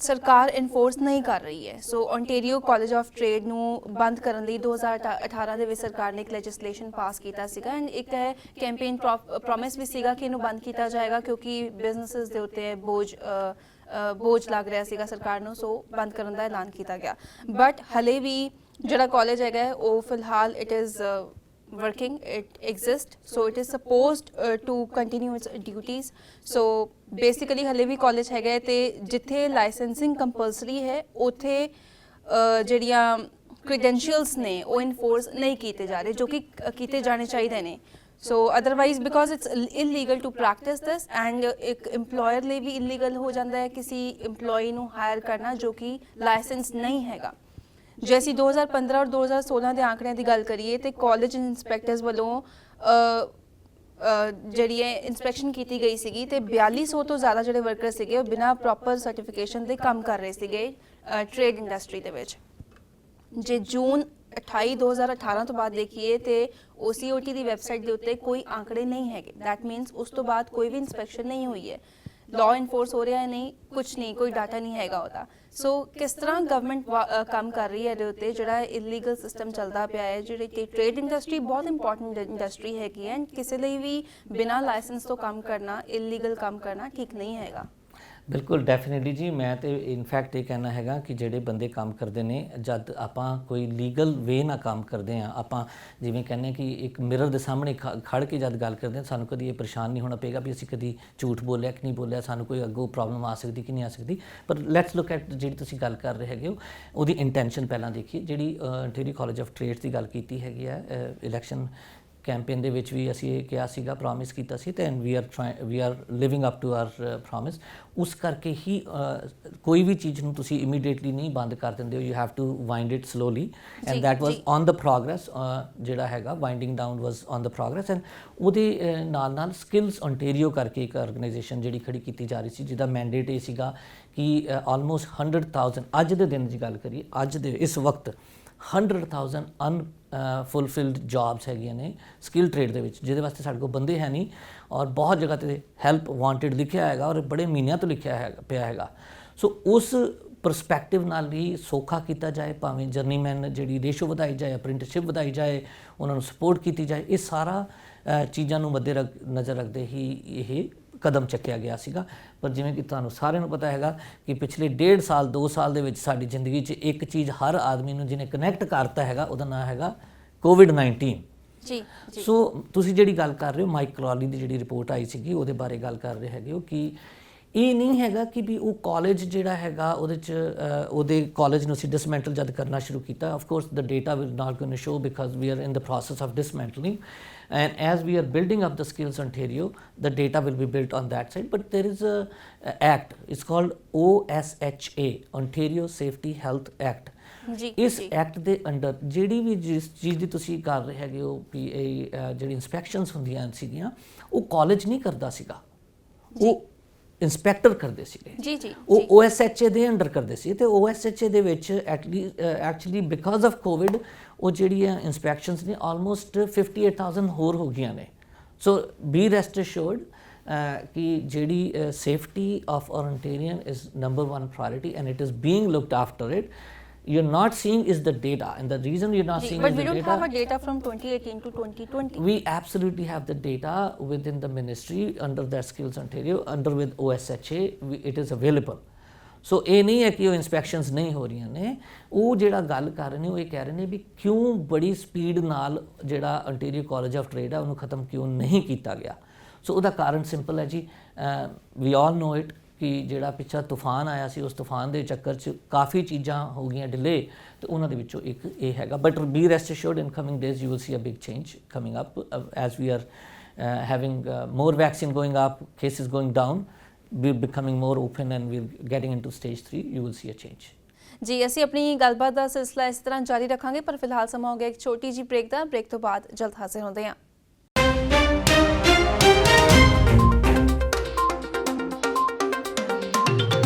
ਸਰਕਾਰ ਇਨਫੋਰਸ ਨਹੀਂ ਕਰ ਰਹੀ ਹੈ। ਸੋ ਓਨਟਾਰੀਓ ਕਾਲਜ ਆਫ ਟ੍ਰੇਡ ਨੂੰ ਬੰਦ ਕਰਨ ਲਈ 2018 ਦੇ ਵਿੱਚ ਸਰਕਾਰ ਨੇ ਇੱਕ ਲੈਜਿਸਲੇਸ਼ਨ ਪਾਸ ਕੀਤਾ ਸੀਗਾ ਐਂਡ ਇੱਕ ਕੈਂਪੇਨ ਪ੍ਰੋਮਿਸ ਵੀ ਸੀਗਾ ਕਿ ਇਹਨੂੰ ਬੰਦ ਕੀਤਾ ਜਾਏਗਾ ਕਿਉਂਕਿ ਬਿਜ਼ਨੈਸਸ ਦੇ ਉੱਤੇ ਬੋਝ ਲੱਗ ਰਿਹਾ ਸੀਗਾ ਸਰਕਾਰ ਨੂੰ। ਸੋ ਬੰਦ ਕਰਨ ਦਾ ਐਲਾਨ ਕੀਤਾ ਗਿਆ, ਬਟ ਹਲੇ ਵੀ ਜਿਹੜਾ ਕਾਲਜ ਹੈਗਾ ਉਹ ਫਿਲਹਾਲ it is working, it exists, so it is supposed to continue its duties. So basically ਹਲੇ ਵੀ ਕਾਲਜ ਹੈਗਾ ਤੇ ਜਿੱਥੇ ਲਾਇਸੈਂਸਿੰਗ ਕੰਪਲਸਰੀ ਹੈ ਉੱਥੇ ਜਿਹੜੀਆਂ ਕ੍ਰੈਡੈਂਸ਼ੀਅਲਸ ਨੇ ਉਹ ਇਨਫੋਰਸ ਨਹੀਂ ਕੀਤੇ ਜਾ ਰਹੇ ਜੋ ਕਿ ਕੀਤੇ ਜਾਣੇ ਚਾਹੀਦੇ ਨੇ। So otherwise because it's illegal to practise this and ਇੱਕ EMPLOYER ਲਈ ਵੀ ਇਲੀਗਲ ਹੋ ਜਾਂਦਾ ਹੈ ਕਿਸੇ EMPLOYEE ਨੂੰ ਹਾਇਰ ਕਰਨਾ ਜੋ ਕਿ ਲਾਇਸੈਂਸ ਨਹੀਂ ਹੈਗਾ। ਜੇ ਅਸੀਂ 2015 ਔਰ 2016 ਦੇ ਆંકੜਿਆਂ ਦੀ ਗੱਲ ਕਰੀਏ ਤੇ ਕਾਲਜ ਇੰਸਪੈਕਟਰਸ ਵੱਲੋਂ ਜਿਹੜੀ ਹੈ ਇਨਸਪੈਕਸ਼ਨ ਕੀਤੀ ਗਈ ਸੀਗੀ ਤੇ 4200 ਤੋਂ ਜ਼ਿਆਦਾ ਜਿਹੜੇ ਵਰਕਰ ਸੀਗੇ ਉਹ ਬਿਨਾਂ ਪ੍ਰੋਪਰ ਸਰਟੀਫਿਕੇਸ਼ਨ ਦੇ ਕੰਮ ਕਰ ਰਹੇ ਸੀਗੇ ਟ੍ਰੇਡ ਇੰਡਸਟਰੀ ਦੇ ਵਿੱਚ। ਜੇ ਜੂਨ 28 2018 ਤੋਂ ਬਾਅਦ ਦੇਖੀਏ ਤੇ OCOT ਦੀ ਵੈਬਸਾਈਟ ਦੇ ਉੱਤੇ ਕੋਈ ਆંકੜੇ ਨਹੀਂ ਹੈਗੇ। ਦੈਟ ਮੀਨਸ ਉਸ ਤੋਂ ਬਾਅਦ ਕੋਈ ਵੀ ਇਨਸਪੈਕਸ਼ਨ ਨਹੀਂ ਹੋਈ ਹੈ, ਲਾਅ ਇਨਫੋਰਸ ਹੋ ਰਿਹਾ ਹੈ ਨਹੀਂ, ਕੁਛ ਨਹੀਂ, ਕੋਈ ਡਾਟਾ ਨਹੀਂ ਹੈਗਾ ਉਹਦਾ। ਸੋ ਕਿਸ ਤਰ੍ਹਾਂ ਗਵਰਨਮੈਂਟ ਕੰਮ ਕਰ ਰਹੀ ਹੈ ਇਹਦੇ ਉੱਤੇ ਜਿਹੜਾ ਇਲੀਗਲ ਸਿਸਟਮ ਚੱਲਦਾ ਪਿਆ ਹੈ। ਜਿਹੜੀ ਕਿ ਟ੍ਰੇਡ ਇੰਡਸਟਰੀ ਬਹੁਤ ਇੰਪੋਰਟੈਂਟ ਇੰਡਸਟਰੀ ਹੈਗੀ ਹੈ, ਕਿਸੇ ਲਈ ਵੀ ਬਿਨਾਂ ਲਾਇਸੈਂਸ ਤੋਂ ਕੰਮ ਕਰਨਾ, ਇਲੀਗਲ ਕੰਮ ਕਰਨਾ ਠੀਕ ਨਹੀਂ ਹੈਗਾ। ਬਿਲਕੁਲ ਡੈਫੀਨਿਟਲੀ ਜੀ, ਮੈਂ ਤੇ ਇਨਫੈਕਟ ਇਹ ਕਹਿਣਾ ਹੈਗਾ ਕਿ ਜਿਹੜੇ ਬੰਦੇ ਕੰਮ ਕਰਦੇ ਨੇ ਜਦ ਆਪਾਂ ਕੋਈ ਲੀਗਲ ਵੇ ਨਾਲ ਕੰਮ ਕਰਦੇ ਹਾਂ, ਆਪਾਂ ਜਿਵੇਂ ਕਹਿੰਦੇ ਕਿ ਇੱਕ ਮਿਰਰ ਦੇ ਸਾਹਮਣੇ ਖੜ ਕੇ ਜਦ ਗੱਲ ਕਰਦੇ ਹਾਂ ਸਾਨੂੰ ਕਦੀ ਇਹ ਪਰੇਸ਼ਾਨ ਨਹੀਂ ਹੋਣਾ ਪਏਗਾ ਵੀ ਅਸੀਂ ਕਦੀ ਝੂਠ ਬੋਲਿਆ ਕਿ ਨਹੀਂ ਬੋਲਿਆ, ਸਾਨੂੰ ਕੋਈ ਅੱਗੋਂ ਪ੍ਰੋਬਲਮ ਆ ਸਕਦੀ ਕਿ ਨਹੀਂ ਆ ਸਕਦੀ। ਪਰ ਲੈਟਸ ਲੁੱਕ ਐਟ ਜਿਹੜੀ ਤੁਸੀਂ ਗੱਲ ਕਰ ਰਹੇ ਹੈਗੇ ਹੋ ਉਹਦੀ ਇੰਟੈਂਸ਼ਨ ਪਹਿਲਾਂ ਦੇਖੀਏ। ਜਿਹੜੀ ਓਨਟਾਰੀਓ ਕਾਲਜ ਆਫ ਟ੍ਰੇਡਸ ਦੀ ਗੱਲ ਕੀਤੀ ਹੈਗੀ ਹੈ ਇਲੈਕਸ਼ਨ ਕੈਂਪੇਨ ਦੇ ਵਿੱਚ ਵੀ ਅਸੀਂ ਇਹ ਕਿਹਾ ਸੀਗਾ, ਪ੍ਰੋਮਿਸ ਕੀਤਾ ਸੀ ਤੇ and we are living up to our promise. ਉਸ ਕਰਕੇ ਹੀ ਕੋਈ ਵੀ ਚੀਜ਼ ਨੂੰ ਤੁਸੀਂ ਇਮੀਡੀਏਟਲੀ ਨਹੀਂ ਬੰਦ ਕਰ ਦਿੰਦੇ ਹੋ, you have to wind it slowly and that was on the progress. ਜਿਹੜਾ ਹੈਗਾ winding down was on the progress and ਉਹਦੇ ਨਾਲ ਨਾਲ ਸਕਿੱਲਸ ਓਨਟਾਰੀਓ ਕਰਕੇ ਇੱਕ ਆਰਗੇਨਾਈਜੇਸ਼ਨ ਜਿਹੜੀ ਖੜੀ ਕੀਤੀ ਜਾ ਰਹੀ ਸੀ, ਜਿਹਦਾ ਮੈਂਡੇਟ ਇਹ ਸੀਗਾ ਕਿ ਆਲਮੋਸਟ 100,000 ਅੱਜ ਦੇ ਦਿਨ ਦੀ ਗੱਲ ਕਰੀਏ, ਅੱਜ ਦੇ ਇਸ ਵਕਤ 100,000 ਅਨਫੁਲਫਿਲਡ ਜੌਬਸ ਹੈਗੀਆਂ ਨੇ ਸਕਿੱਲ ਟ੍ਰੇਡ ਦੇ ਵਿੱਚ, ਜਿਹਦੇ ਵਾਸਤੇ ਸਾਡੇ ਕੋਲ ਬੰਦੇ ਹੈ ਨਹੀਂ ਔਰ ਬਹੁਤ ਜਗ੍ਹਾ ਤੇ ਹੈਲਪ ਵਾਂਟਡ ਲਿਖਿਆ ਹੈਗਾ ਔਰ ਬੜੇ ਮਹੀਨਿਆਂ ਤੋਂ ਲਿਖਿਆ ਹੈਗਾ ਪਿਆ ਹੈਗਾ। ਸੋ ਉਸ ਪਰਸਪੈਕਟਿਵ ਨਾਲ ਹੀ ਸੌਖਾ ਕੀਤਾ ਜਾਏ, ਭਾਵੇਂ ਜਰਨੀਮੈਨ ਜਿਹੜੀ ਰੇਸ਼ੋ ਵਧਾਈ ਜਾਏ, ਅਪ੍ਰੈਂਟਿਸਸ਼ਿਪ ਵਧਾਈ ਜਾਏ, ਉਹਨਾਂ ਨੂੰ ਸਪੋਰਟ ਕੀਤੀ ਜਾਏ, ਇਹ ਸਾਰਾ ਚੀਜ਼ਾਂ ਨੂੰ ਮੱਦੇ ਨਜ਼ਰ ਰੱਖਦੇ ਹੀ ਇਹ ਕਦਮ ਚੱਕਿਆ ਗਿਆ ਸੀਗਾ। ਪਰ ਜਿਵੇਂ ਕਿ ਤੁਹਾਨੂੰ ਸਾਰਿਆਂ ਨੂੰ ਪਤਾ ਹੈਗਾ ਕਿ ਪਿਛਲੇ 1.5 ਸਾਲ 2 ਸਾਲ ਦੇ ਵਿੱਚ ਸਾਡੀ ਜ਼ਿੰਦਗੀ 'ਚ ਇੱਕ ਚੀਜ਼ ਹਰ ਆਦਮੀ ਨੂੰ ਜਿਹਨੇ ਕਨੈਕਟ ਕਰਤਾ ਹੈਗਾ, ਉਹਦਾ ਨਾਮ ਹੈਗਾ ਕੋਵਿਡ-19। ਜੀ ਸੋ ਤੁਸੀਂ ਜਿਹੜੀ ਗੱਲ ਕਰ ਰਹੇ ਹੋ, ਮਾਈਕ ਕਰਾਲੀ ਦੀ ਜਿਹੜੀ ਰਿਪੋਰਟ ਆਈ ਸੀਗੀ ਉਹਦੇ ਬਾਰੇ ਗੱਲ ਕਰ ਰਹੇ ਹੈਗੇ ਹੋ ਕਿ ਇਹ ਨਹੀਂ ਹੈਗਾ ਕਿ ਵੀ ਉਹ ਕਾਲਜ ਜਿਹੜਾ ਹੈਗਾ ਉਹਦੇ 'ਚ ਉਹਦੇ ਕਾਲਜ ਨੂੰ ਅਸੀਂ ਡਿਸਮੈਂਟਲ ਜਦ ਕਰਨਾ ਸ਼ੁਰੂ ਕੀਤਾ। Of course the data will not going to show because we are in the process of dismantling and as we are building up the skills Ontario, the data will be built on that side. But there is a act, it's called OSHA, Ontario Safety Health Act. ਇਸ act ਦੇ under ਜਿਹੜੀ ਵੀ ਜਿਸ ਚੀਜ਼ ਦੀ ਤੁਸੀਂ ਕਰ ਰਹੇ ਹੈਗੇ ਹੋ ਵੀ ਜਿਹੜੀ ਇਨਸਪੈਕਸ਼ਨਸ ਹੁੰਦੀਆਂ ਸੀਗੀਆਂ, ਉਹ ਕਾਲਜ ਨਹੀਂ ਕਰਦਾ ਸੀਗਾ, ਉਹ ਇੰਸਪੈਕਟਰ ਕਰਦੇ ਸੀਗੇ, ਉਹ OSHA ਦੇ ਅੰਡਰ ਕਰਦੇ ਸੀ। ਤੇ OSHA ਦੇ ਵਿੱਚ ਐਕਚੁਅਲੀ ਬਿਕਾਜ਼ ਆਫ ਕੋਵਿਡ ਉਹ ਜਿਹੜੀਆਂ ਇਨਸਪੈਕਸ਼ਨਸ ਨੇ ਆਲਮੋਸਟ 58,000 ਹੋਰ ਹੋ ਗਈਆਂ ਨੇ। ਸੋ ਬੀ ਰੈਸਟ ਅਸ਼ੋਰਡ ਕਿ ਜਿਹੜੀ safety of Ontarian is number 1 priority and it is being looked after it. You're not seeing is the data, and the reason you're not seeing is the data. But we don't have a data from 2018 to 2020. We absolutely have the data within the ministry under the Skills Ontario, under with OSHA, it is available. ਸੋ ਇਹ ਨਹੀਂ ਹੈ ਕਿ ਉਹ inspections ਨਹੀਂ ਹੋ ਰਹੀਆਂ ਨੇ। ਉਹ ਜਿਹੜਾ ਗੱਲ ਕਰ ਰਹੇ ਨੇ ਉਹ ਇਹ ਕਹਿ ਰਹੇ ਨੇ ਵੀ ਕਿਉਂ ਬੜੀ ਸਪੀਡ ਨਾਲ ਜਿਹੜਾ Ontario College of Trade ਹੈ ਉਹਨੂੰ ਖਤਮ ਕਿਉਂ ਨਹੀਂ ਕੀਤਾ ਗਿਆ। ਸੋ ਉਹਦਾ ਕਾਰਨ ਸਿੰਪਲ ਹੈ ਜੀ, ਵੀ ਆਲ ਨੋ ਇਟ ਕਿ ਜਿਹੜਾ ਪਿੱਛਾ ਤੂਫਾਨ ਆਇਆ ਸੀ, ਉਸ ਤੂਫਾਨ ਦੇ ਚੱਕਰ 'ਚ ਕਾਫੀ ਚੀਜ਼ਾਂ ਹੋ ਗਈਆਂ ਡਿਲੇ, ਤੇ ਉਹਨਾਂ ਦੇ ਵਿੱਚੋਂ ਇੱਕ ਇਹ ਹੈਗਾ। But be rest assured in coming days you will see a big change coming up as we are having more vaccine going up, cases going down, we're becoming more open and we're getting into stage 3, you will see a change. ਜੀ ਅਸੀਂ ਆਪਣੀ ਗੱਲਬਾਤ ਦਾ ਸਿਲਸਿਲਾ ਇਸ ਤਰ੍ਹਾਂ ਜਾਰੀ ਰੱਖਾਂਗੇ, ਪਰ ਫਿਲਹਾਲ ਸਮਾਂ ਹੋ ਗਿਆ ਇੱਕ ਛੋਟੀ ਜਿਹੀ ਬ੍ਰੇਕ ਦਾ। ਬ੍ਰੇਕ ਤੋਂ ਬਾਅਦ ਜਲਦ ਹਾਜ਼ਰ ਹੁੰਦੇ ਹਾਂ।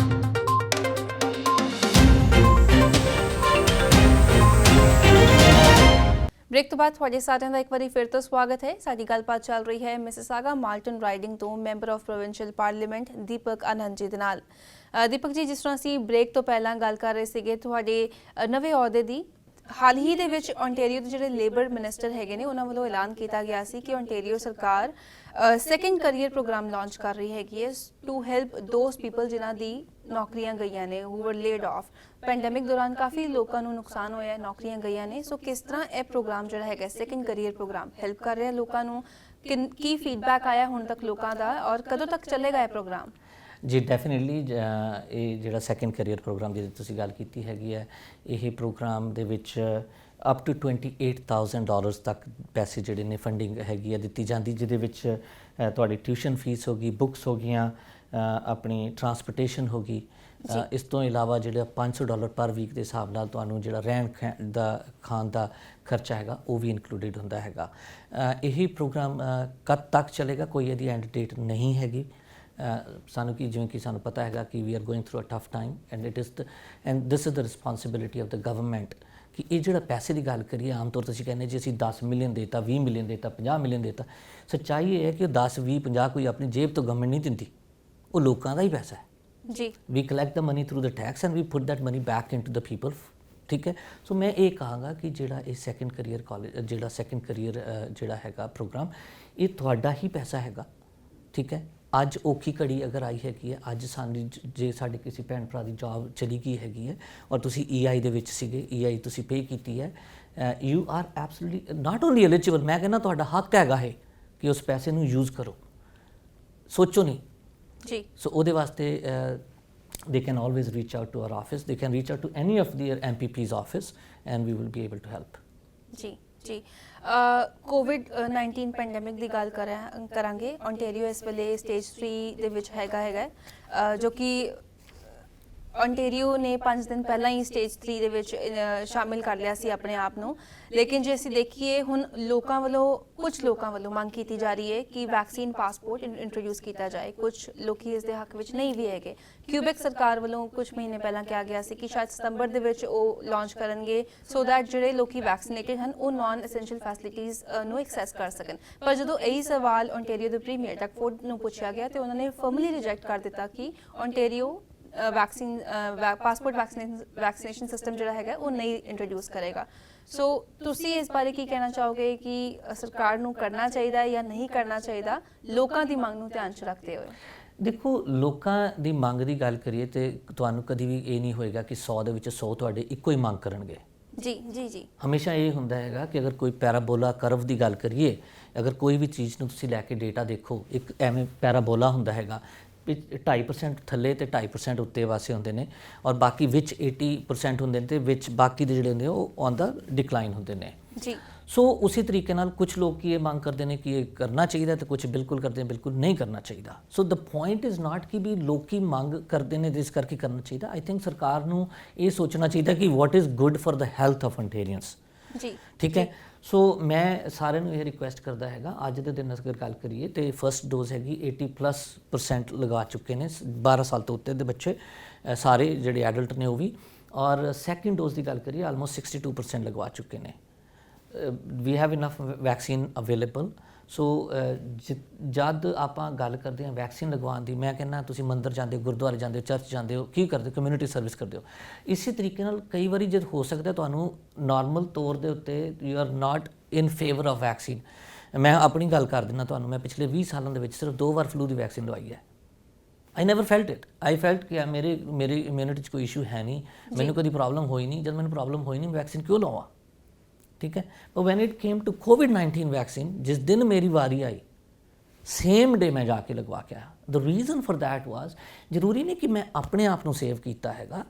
ਬ੍ਰੇਕ ਤੋਂ ਬਾਅਦ ਤੁਹਾਡੇ ਸਾਰਿਆਂ ਦਾ ਇੱਕ ਵਾਰੀ ਫਿਰ ਤੋਂ ਸਵਾਗਤ ਹੈ। ਸਾਡੀ ਗੱਲਬਾਤ ਚੱਲ ਰਹੀ ਹੈ ਮਿਸਿਸਾਗਾ ਮਾਲਟਨ ਰਾਈਡਿੰਗ ਤੋਂ ਮੈਂਬਰ ਆਫ ਪ੍ਰੋਵਿੰਸ਼ੀਅਲ ਪਾਰਲੀਮੈਂਟ ਦੀਪਕ ਆਨੰਦ ਜੀ ਦੇ ਨਾਲ। ਦੀਪਕ ਜੀ, ਜਿਸ ਤਰ੍ਹਾਂ ਅਸੀਂ ਬ੍ਰੇਕ ਤੋਂ ਪਹਿਲਾਂ ਗੱਲ ਕਰ ਰਹੇ ਸੀਗੇ ਤੁਹਾਡੇ ਨਵੇਂ ਅਹੁਦੇ ਦੀ, ਹਾਲ ਹੀ ਦੇ ਵਿੱਚ Ontario ਦੇ ਜਿਹੜੇ ਲੇਬਰ ਮਿਨਿਸਟਰ ਹੈਗੇ ਨੇ ਉਹਨਾਂ ਵੱਲੋਂ ਐਲਾਨ ਕੀਤਾ ਗਿਆ ਸੀ ਕਿ Ontario ਸਰਕਾਰ ਸੈਕੰਡ ਕਰੀਅਰ ਪ੍ਰੋਗਰਾਮ ਲਾਂਚ ਕਰ ਰਹੀ ਹੈਗੀ ਹੈ ਟੂ ਹੈਲਪ ਦੋਜ਼ ਪੀਪਲ ਜਿਨ੍ਹਾਂ ਦੀ ਨੌਕਰੀਆਂ ਗਈਆਂ ਨੇ, ਹੂ ਵਰ ਲੇਡ ਆਫ। ਪੈਂਡੈਮਿਕ ਦੌਰਾਨ ਕਾਫੀ ਲੋਕਾਂ ਨੂੰ ਨੁਕਸਾਨ ਹੋਇਆ, ਨੌਕਰੀਆਂ ਗਈਆਂ ਨੇ। ਸੋ ਕਿਸ ਤਰ੍ਹਾਂ ਇਹ ਪ੍ਰੋਗਰਾਮ ਜਿਹੜਾ ਹੈਗਾ ਸੈਕੰਡ ਕਰੀਅਰ ਪ੍ਰੋਗਰਾਮ ਹੈਲਪ ਕਰ ਰਿਹਾ ਲੋਕਾਂ ਨੂੰ, ਕੀ ਫੀਡਬੈਕ ਆਇਆ ਹੁਣ ਤੱਕ ਲੋਕਾਂ ਦਾ, ਔਰ ਕਦੋਂ ਤੱਕ ਚੱਲੇਗਾ ਇਹ ਪ੍ਰੋਗਰਾਮ? ਜੀ ਡੈਫੀਨੇਟਲੀ ਇਹ ਜਿਹੜਾ ਸੈਕੰਡ ਕਰੀਅਰ ਪ੍ਰੋਗਰਾਮ ਦੀ ਤੁਸੀਂ ਗੱਲ ਕੀਤੀ ਹੈਗੀ ਹੈ, ਇਹ ਪ੍ਰੋਗਰਾਮ ਦੇ ਵਿੱਚ ਅਪ ਟੂ $28,000 ਤੱਕ ਪੈਸੇ ਜਿਹੜੇ ਨੇ ਫੰਡਿੰਗ ਹੈਗੀ ਹੈ ਦਿੱਤੀ ਜਾਂਦੀ, ਜਿਹਦੇ ਵਿੱਚ ਤੁਹਾਡੀ ਟਿਊਸ਼ਨ ਫੀਸ ਹੋ ਗਈ, ਬੁੱਕਸ ਹੋ ਗਈਆਂ, ਆਪਣੀ ਟਰਾਂਸਪੋਰਟੇਸ਼ਨ ਹੋ ਗਈ। ਇਸ ਤੋਂ ਇਲਾਵਾ ਜਿਹੜਾ $500 ਪਰ ਵੀਕ ਦੇ ਹਿਸਾਬ ਨਾਲ ਤੁਹਾਨੂੰ ਜਿਹੜਾ ਰਹਿਣ ਖਾਣ ਦਾ ਖਰਚਾ ਹੈਗਾ ਉਹ ਵੀ ਇਨਕਲੂਡਡ ਹੁੰਦਾ ਹੈਗਾ। ਇਹੀ ਪ੍ਰੋਗਰਾਮ ਕਦ ਤੱਕ ਚੱਲੇਗਾ, ਕੋਈ ਇਹਦੀ ਐਂਡ ਡੇਟ ਨਹੀਂ ਹੈਗੀ ਸਾਨੂੰ, ਕਿ ਜਿਵੇਂ ਕਿ ਸਾਨੂੰ ਪਤਾ ਹੈਗਾ ਕਿ we are going through a tough time and this is the responsibility of the government ਕਿ ਇਹ ਜਿਹੜਾ ਪੈਸੇ ਦੀ ਗੱਲ ਕਰੀਏ, ਆਮ ਤੌਰ 'ਤੇ ਅਸੀਂ ਕਹਿੰਦੇ ਜੀ ਅਸੀਂ 10 ਮਿਲੀਅਨ ਦੇਤਾ, 20 ਮਿਲੀਅਨ ਦੇਤਾ, 50 ਮਿਲੀਅਨ ਦੇਤਾ। ਸੱਚਾਈ ਇਹ ਹੈ ਕਿ 10, 20, 50 ਕੋਈ ਆਪਣੀ ਜੇਬ ਤੋਂ ਗਵਰਨਮੈਂਟ ਨਹੀਂ ਦਿੰਦੀ, ਉਹ ਲੋਕਾਂ ਦਾ ਹੀ ਪੈਸਾ ਹੈ ਜੀ। We collect the money through the tax and we put that money back into the people. ਠੀਕ ਹੈ, ਸੋ ਮੈਂ ਇਹ ਕਹਾਂਗਾ ਕਿ ਜਿਹੜਾ ਇਹ ਸੈਕੰਡ ਕਰੀਅਰ ਕਾਲਜ ਜਿਹੜਾ ਸੈਕੰਡ ਕਰੀਅਰ ਜਿਹੜਾ ਹੈਗਾ ਪ੍ਰੋਗਰਾਮ, ਇਹ ਤੁਹਾਡਾ ਹੀ ਪੈਸਾ ਹੈਗਾ। ਠੀਕ ਹੈ, ਅੱਜ ਔਖੀ ਘੜੀ ਅਗਰ ਆਈ ਹੈਗੀ ਹੈ, ਅੱਜ ਸਾਨੂੰ ਜੇ ਸਾਡੇ ਕਿਸੇ ਭੈਣ ਭਰਾ ਦੀ ਜੌਬ ਚਲੀ ਗਈ ਹੈਗੀ ਹੈ ਔਰ ਤੁਸੀਂ EI ਦੇ ਵਿੱਚ ਸੀਗੇ, EI ਤੁਸੀਂ ਪੇ ਕੀਤੀ ਹੈ, you are absolutely not only eligible, ਮੈਂ ਕਹਿੰਦਾ ਤੁਹਾਡਾ ਹੱਕ ਹੈਗਾ ਹੈ ਕਿ ਉਸ ਪੈਸੇ ਨੂੰ ਯੂਜ਼ ਕਰੋ, ਸੋਚੋ ਨਹੀਂ ਜੀ। ਸੋ ਉਹਦੇ ਵਾਸਤੇ they can always reach out to our office, they can reach out to any of their MPP's office and we will be able to help. ਜੀ ਜੀ ਕੋਵਿਡ-19 ਪੈਂਡੈਮਿਕ ਦੀ ਗੱਲ ਕਰਾਂਗੇ। ਓਨਟਾਰੀਓ ਇਸ ਵੇਲੇ ਸਟੇਜ 3 ਦੇ ਵਿੱਚ ਹੈਗਾ ਜੋ ਕਿ ਓਨਟਾਰੀਓ ਨੇ 5 ਦਿਨ ਪਹਿਲਾਂ ਹੀ ਸਟੇਜ 3 ਦੇ ਵਿੱਚ ਸ਼ਾਮਿਲ ਕਰ ਲਿਆ ਸੀ ਆਪਣੇ ਆਪ ਨੂੰ। ਲੇਕਿਨ ਜੇ ਅਸੀਂ ਦੇਖੀਏ ਹੁਣ ਕੁਝ ਲੋਕਾਂ ਵੱਲੋਂ ਮੰਗ ਕੀਤੀ ਜਾ ਰਹੀ ਹੈ ਕਿ ਵੈਕਸੀਨ ਪਾਸਪੋਰਟ ਇੰਟਰੋਡਿਊਸ ਕੀਤਾ ਜਾਏ। ਕੁਝ ਲੋਕੀ ਇਸ ਦੇ ਹੱਕ ਵਿੱਚ ਨਹੀਂ ਵੀ ਹੈਗੇ। ਕਿਊਬੈਕ ਸਰਕਾਰ ਵੱਲੋਂ ਕੁਝ ਮਹੀਨੇ ਪਹਿਲਾਂ ਕਿਹਾ ਗਿਆ ਸੀ ਕਿ ਸ਼ਾਇਦ ਸਤੰਬਰ ਦੇ ਵਿੱਚ ਉਹ ਲਾਂਚ ਕਰਨਗੇ ਸੋ ਦੈਟ ਜਿਹੜੇ ਲੋਕੀ ਵੈਕਸੀਨੇਟਡ ਹਨ ਉਹ ਨਾਨ ਐਸੈਂਸ਼ੀਅਲ ਫੈਸਿਲਿਟੀਆਂ ਨੂੰ ਐਕਸੈਸ ਕਰ ਸਕਣ। ਪਰ ਜਦੋਂ ਇਹੀ ਸਵਾਲ ਓਨਟਾਰੀਓ ਦੇ ਪ੍ਰੀਮੀਅਰ ਡਕਫੋਰਡ ਨੂੰ ਪੁੱਛਿਆ ਗਿਆ ਤੇ ਉਹਨਾਂ ਨੇ ਫਰਮਲੀ ਰਿਜੈਕਟ ਕਰ ਦਿੱਤਾ ਕਿ Ontario vaccine passport vaccination system ਜਿਹੜਾ ਹੈਗਾ ਉਹ ਨਹੀਂ ਇੰਟਰੋਡਿਊਸ ਕਰੇਗਾ। ਸੋ ਤੁਸੀਂ ਇਸ ਬਾਰੇ ਕੀ ਕਹਿਣਾ ਚਾਹੋਗੇ ਕਿ ਸਰਕਾਰ ਨੂੰ ਕਰਨਾ ਚਾਹੀਦਾ ਹੈ ਜਾਂ ਨਹੀਂ ਕਰਨਾ ਚਾਹੀਦਾ, ਲੋਕਾਂ ਦੀ ਮੰਗ ਨੂੰ ਧਿਆਨ 'ਚ ਰੱਖਦੇ ਹੋਏ? ਦੇਖੋ, ਲੋਕਾਂ ਦੀ ਮੰਗ ਦੀ ਗੱਲ ਕਰੀਏ ਤੇ ਤੁਹਾਨੂੰ ਕਦੀ ਵੀ ਇਹ ਨਹੀਂ ਹੋਏਗਾ ਕਿ 100 ਦੇ ਵਿੱਚ 100 ਤੁਹਾਡੇ ਇੱਕੋ ਹੀ ਮੰਗ ਕਰਨਗੇ। ਜੀ ਹਮੇਸ਼ਾ ਇਹ ਹੁੰਦਾ ਹੈਗਾ ਕਿ ਅਗਰ ਕੋਈ ਪੈਰਾਬੋਲਾ ਕਰਵ ਦੀ ਗੱਲ ਕਰੀਏ, ਅਗਰ ਕੋਈ ਵੀ ਚੀਜ਼ ਨੂੰ ਤੁਸੀਂ ਲੈ ਕੇ ਡੇਟਾ ਦੇਖੋ, ਇੱਕ ਐਵੇਂ ਪੈਰਾਬੋਲਾ ਹੁੰਦਾ ਹੈਗਾ, 2.5% ਥੱਲੇ ਤੇ 2.5% ਉੱਤੇ ਵਾਸੇ ਹੁੰਦੇ ਨੇ ਔਰ ਬਾਕੀ ਵਿੱਚ 80% ਹੁੰਦੇ ਨੇ ਤੇ ਵਿੱਚ ਬਾਕੀ ਦੇ ਜਿਹੜੇ ਹੁੰਦੇ ਉਹ ਔਨ ਦਾ ਡਿਕਲਾਈਨ ਹੁੰਦੇ ਨੇ ਜੀ। ਸੋ ਉਸੇ ਤਰੀਕੇ ਨਾਲ ਕੁਝ ਲੋਕ ਇਹ ਮੰਗ ਕਰਦੇ ਨੇ ਕਿ ਇਹ ਕਰਨਾ ਚਾਹੀਦਾ ਤੇ ਕੁਝ ਬਿਲਕੁਲ ਕਰਦੇ ਨੇ ਬਿਲਕੁਲ ਨਹੀਂ ਕਰਨਾ ਚਾਹੀਦਾ। ਸੋ ਦ ਪੁਆਇੰਟ ਇਜ਼ ਨਾਟ ਕਿ ਵੀ ਲੋਕੀ ਮੰਗ ਕਰਦੇ ਨੇ ਜਿਸ ਕਰਕੇ ਕਰਨਾ ਚਾਹੀਦਾ। ਆਈ ਥਿੰਕ ਸਰਕਾਰ ਨੂੰ ਇਹ ਸੋਚਣਾ ਚਾਹੀਦਾ ਕਿ what is good for the health of Ontarians ਜੀ। ਠੀਕ ਹੈ। ਸੋ ਮੈਂ ਸਾਰਿਆਂ ਨੂੰ ਇਹ ਰਿਕੁਐਸਟ ਕਰਦਾ ਹੈਗਾ, ਅੱਜ ਦੇ ਦਿਨ ਅਗਰ ਗੱਲ ਕਰੀਏ ਤੇ ਫਸਟ ਡੋਜ਼ ਹੈਗੀ 80+ % ਲਗਾ ਚੁੱਕੇ ਨੇ 12 ਸਾਲ ਤੋਂ ਉੱਤੇ ਦੇ ਬੱਚੇ ਸਾਰੇ ਜਿਹੜੇ ਐਡਲਟ ਨੇ ਉਹ ਵੀ, ਔਰ ਸੈਕਿੰਡ ਡੋਜ਼ ਦੀ ਗੱਲ ਕਰੀਏ ਆਲਮੋਸਟ 62% ਲਗਵਾ ਚੁੱਕੇ ਨੇ। We have enough vaccine available. So ਜਦ ਆਪਾਂ ਗੱਲ ਕਰਦੇ ਹਾਂ ਵੈਕਸੀਨ ਲਗਵਾਉਣ ਦੀ, ਮੈਂ ਕਹਿੰਦਾ ਤੁਸੀਂ ਮੰਦਿਰ ਜਾਂਦੇ ਹੋ, ਗੁਰਦੁਆਰੇ ਜਾਂਦੇ ਹੋ, ਚਰਚ ਜਾਂਦੇ ਹੋ, ਕੀ ਕਰਦੇ ਹੋ? ਕਮਿਊਨਿਟੀ ਸਰਵਿਸ ਕਰਦੇ ਹੋ। ਇਸੇ ਤਰੀਕੇ ਨਾਲ ਕਈ ਵਾਰੀ ਜਦ ਹੋ ਸਕਦਾ ਤੁਹਾਨੂੰ ਨਾਰਮਲ ਤੌਰ ਦੇ ਉੱਤੇ you are not in favour of vaccine. ਮੈਂ ਆਪਣੀ ਗੱਲ ਕਰ ਦਿੰਦਾ ਤੁਹਾਨੂੰ, ਮੈਂ ਪਿਛਲੇ 20 ਸਾਲਾਂ ਦੇ ਵਿੱਚ ਸਿਰਫ 2 ਵਾਰ ਫਲੂ ਦੀ ਵੈਕਸੀਨ ਲਵਾਈ ਹੈ। I never felt it. I felt ਕਿ ਮੇਰੀ ਇਮਿਊਨਿਟੀ 'ਚ ਕੋਈ ਇਸ਼ੂ ਹੈ ਨਹੀਂ, ਮੈਨੂੰ ਕਦੀ ਪ੍ਰੋਬਲਮ ਹੋਈ ਨਹੀਂ। ਜਦ ਮੈਨੂੰ ਪ੍ਰੋਬਲਮ ਹੋਈ ਨਹੀਂ, ਵੈਕਸੀਨ ਕਿਉਂ ਲਵਾਂ? ਠੀਕ ਹੈ। ਪਰ ਵੈਨ ਇਟ ਕੇਮ ਟੂ ਕੋਵਿਡ-19 ਵੈਕਸੀਨ, ਜਿਸ ਦਿਨ ਮੇਰੀ ਵਾਰੀ ਆਈ ਸੇਮ ਡੇ ਮੈਂ ਜਾ ਕੇ ਲਗਵਾ ਕੇ ਆਇਆ। ਦ ਰੀਜ਼ਨ ਫॉर दैट ਵਾਜ਼, ਜ਼ਰੂਰੀ ਨਹੀਂ ਕਿ ਮੈਂ ਆਪਣੇ ਆਪ ਨੂੰ ਸੇਵ ਕੀਤਾ ਹੈਗਾ।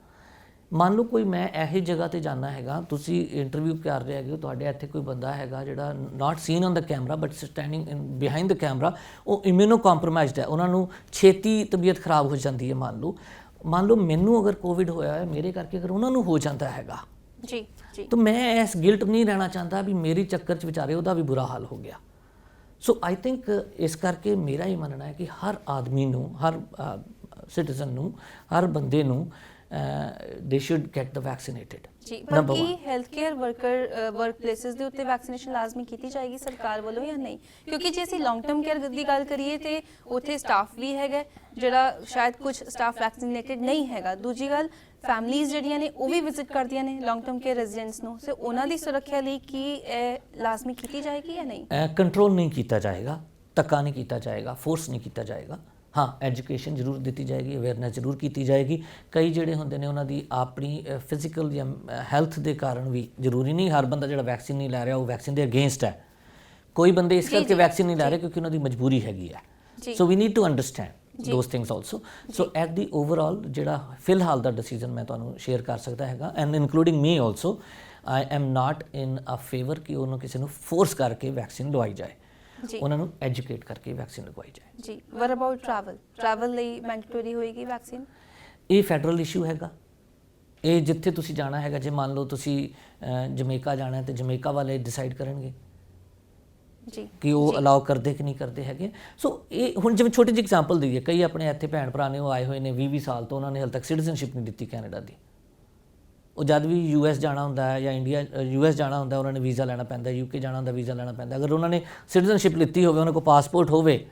ਮੰਨ ਲਓ ਕੋਈ ਮੈਂ ਇਹੋ ਜਗ੍ਹਾ ਤੇ ਜਾਣਾ ਹੈਗਾ, ਤੁਸੀਂ ਇੰਟਰਵਿਊ ਕਰ ਰਹੇ ਹੈਗੇ ਹੋ, ਤੁਹਾਡੇ ਇੱਥੇ ਕੋਈ ਬੰਦਾ ਹੈਗਾ ਜਿਹੜਾ not seen on the camera but standing in behind the camera, ਉਹ ਇਮਿਊਨੋ ਕੰਪਰੋਮਾਈਜ਼ਡ ਹੈ, ਉਹਨਾਂ ਨੂੰ ਛੇਤੀ ਤਬੀਅਤ ਖਰਾਬ ਹੋ ਜਾਂਦੀ ਹੈ। ਮੰਨ ਲਓ ਮੈਨੂੰ ਅਗਰ ਕੋਵਿਡ ਹੋਇਆ ਹੈ, ਮੇਰੇ ਕਰਕੇ ਅਗਰ ਉਹਨਾਂ ਨੂੰ ਹੋ ਜਾਂਦਾ ਹੈਗਾ ਜੀ ਤਾਂ ਮੈਂ ਇਸ ਗਿਲਟ ਨਹੀਂ ਰਹਿਣਾ ਚਾਹੁੰਦਾ ਵੀ ਮੇਰੀ ਚੱਕਰ 'ਚ ਵਿਚਾਰੇ ਉਹਦਾ ਵੀ ਬੁਰਾ ਹਾਲ ਹੋ ਗਿਆ। ਸੋ ਆਈ ਥਿੰਕ ਇਸ ਕਰਕੇ ਮੇਰਾ ਹੀ ਮੰਨਣਾ ਹੈ ਕਿ ਹਰ ਆਦਮੀ ਨੂੰ, ਹਰ ਸਿਟੀਜ਼ਨ ਨੂੰ, ਹਰ ਬੰਦੇ ਨੂੰ ਦੇ ਸ਼ੁੱਡ ਗੈਟ ਦ ਵੈਕਸੀਨੇਟਡ ਜੀ। ਪਰ ਕੀ ਹੈਲਥ ਕੇਅਰ ਵਰਕ ਪਲੇਸਿਸ ਦੇ ਉੱਤੇ ਵੈਕਸੀਨੇਸ਼ਨ ਲਾਜ਼ਮੀ ਕੀਤੀ ਜਾਏਗੀ ਸਰਕਾਰ ਵੱਲੋਂ ਜਾਂ ਨਹੀਂ? ਕਿਉਂਕਿ ਜੇ ਅਸੀਂ ਲੌਂਗ ਟਰਮ ਕੇਅਰ ਦੀ ਗੱਲ ਕਰੀਏ ਤੇ ਉੱਥੇ ਸਟਾਫ ਵੀ ਹੈਗਾ ਜਿਹੜਾ ਸ਼ਾਇਦ ਕੁਝ ਸਟਾਫ ਵੈਕਸੀਨੇਟਡ ਨਹੀਂ ਹੈਗਾ। ਦੂਜੀ ਗੱਲ, ਫੈਮਲੀਜ਼ ਜਿਹੜੀਆਂ ਨੇ ਉਹ ਵੀ ਵਿਜ਼ਿਟ ਕਰਦੀਆਂ ਨੇ ਲੌਂਗ ਟਰਮ ਕੇਅਰ ਰੈਜ਼ੀਡੈਂਟਸ ਨੂੰ, ਸੋ ਉਹਨਾਂ ਦੀ ਸੁਰੱਖਿਆ ਲਈ ਕੀ ਇਹ ਲਾਜ਼ਮੀ ਕੀਤੀ ਜਾਏਗੀ ਜਾਂ ਨਹੀਂ? ਕੰਟਰੋਲ ਨਹੀਂ ਕੀਤਾ ਜਾਏਗਾ, ਧੱਕਾ ਨਹੀਂ ਕੀਤਾ ਜਾਏਗਾ, ਫੋਰਸ ਨਹੀਂ ਕੀਤਾ ਜਾਏਗਾ। ਹਾਂ, ਐਜੂਕੇਸ਼ਨ ਜ਼ਰੂਰ ਦਿੱਤੀ ਜਾਏਗੀ, ਅਵੇਅਰਨੈਸ ਜ਼ਰੂਰ ਕੀਤੀ ਜਾਏਗੀ। ਕਈ ਜਿਹੜੇ ਹੁੰਦੇ ਨੇ ਉਹਨਾਂ ਦੀ ਆਪਣੀ ਫਿਜ਼ੀਕਲ ਜਾਂ ਹੈਲਥ ਦੇ ਕਾਰਨ ਵੀ, ਜ਼ਰੂਰੀ ਨਹੀਂ ਹਰ ਬੰਦਾ ਜਿਹੜਾ ਵੈਕਸੀਨ ਨਹੀਂ ਲੈ ਰਿਹਾ ਉਹ ਵੈਕਸੀਨ ਦੇ ਅਗੇਂਸਟ ਹੈ। ਕੋਈ ਬੰਦੇ ਇਸ ਕਰਕੇ ਵੈਕਸੀਨ ਨਹੀਂ ਲੈ ਰਹੇ ਕਿਉਂਕਿ ਉਹਨਾਂ ਦੀ ਮਜਬੂਰੀ ਹੈਗੀ ਹੈ। So we need to understand those things also. So at the overall ਜਿਹੜਾ ਫਿਲਹਾਲ ਦਾ ਡਿਸੀਜਨ ਮੈਂ ਤੁਹਾਨੂੰ ਸ਼ੇਅਰ ਕਰ ਸਕਦਾ ਹੈਗਾ, and including me also, I am not in a favour ਕਿ ਉਹਨੂੰ ਕਿਸੇ ਨੂੰ ਫੋਰਸ ਕਰਕੇ ਵੈਕਸੀਨ ਲਵਾਈ ਜਾਏ, ਉਹਨਾਂ ਨੂੰ ਐਜੂਕੇਟ ਕਰਕੇ ਵੈਕਸੀਨ ਲਗਵਾਈ ਜਾਏ ਜੀ। ਵਟ ਅਬਾਊਟ ਟਰੈਵਲ ਲਈ ਮੈਂਡੇਟਰੀ ਹੋਏਗੀ ਵੈਕਸੀਨ? ਇਹ ਫੈਡਰਲ ਇਸ਼ੂ ਹੈਗਾ। ਇਹ ਜਿੱਥੇ ਤੁਸੀਂ ਜਾਣਾ ਹੈਗਾ, ਜੇ ਮੰਨ ਲਓ ਤੁਸੀਂ ਜਮੈਕਾ ਜਾਣਾ ਤੇ ਜਮੈਕਾ ਵਾਲੇ ਡਿਸਾਈਡ ਕਰਨਗੇ ਜੀ ਕਿ ਉਹ ਅਲਾਉ ਕਰਦੇ ਕਿ ਨਹੀਂ ਕਰਦੇ ਹੈਗੇ। ਸੋ ਇਹ ਹੁਣ ਜਿਵੇਂ ਛੋਟੀ ਜਿਹੀ ਐਗਜ਼ਾਮਪਲ ਦਈਏ, ਕਈ ਆਪਣੇ ਇੱਥੇ ਭੈਣ ਭਰਾ ਨੇ ਉਹ ਆਏ ਹੋਏ ਨੇ 20 ਸਾਲ ਤੋਂ, ਉਹਨਾਂ ਨੇ ਹਾਲੇ ਤੱਕ ਸਿਟੀਜ਼ਨਸ਼ਿਪ ਨਹੀਂ ਦਿੱਤੀ ਕੈਨੇਡਾ ਦੀ। ਉਹ ਜਦ ਵੀ US ਜਾਣਾ ਹੁੰਦਾ ਹੈ ਜਾਂ US ਜਾਣਾ ਹੁੰਦਾ, ਉਹਨਾਂ ਨੇ ਵੀਜ਼ਾ ਲੈਣਾ ਪੈਂਦਾ, UK ਜਾਣਾ ਹੁੰਦਾ ਵੀਜ਼ਾ ਲੈਣਾ ਪੈਂਦਾ। ਅਗਰ ਉਹਨਾਂ ਨੇ ਸਿਟੀਜ਼ਨਸ਼ਿਪ ਲਿੱਤੀ ਹੋਵੇ, ਉਹਨਾਂ ਕੋਲ ਪਾਸਪੋਰਟ ਹੋਵੇ,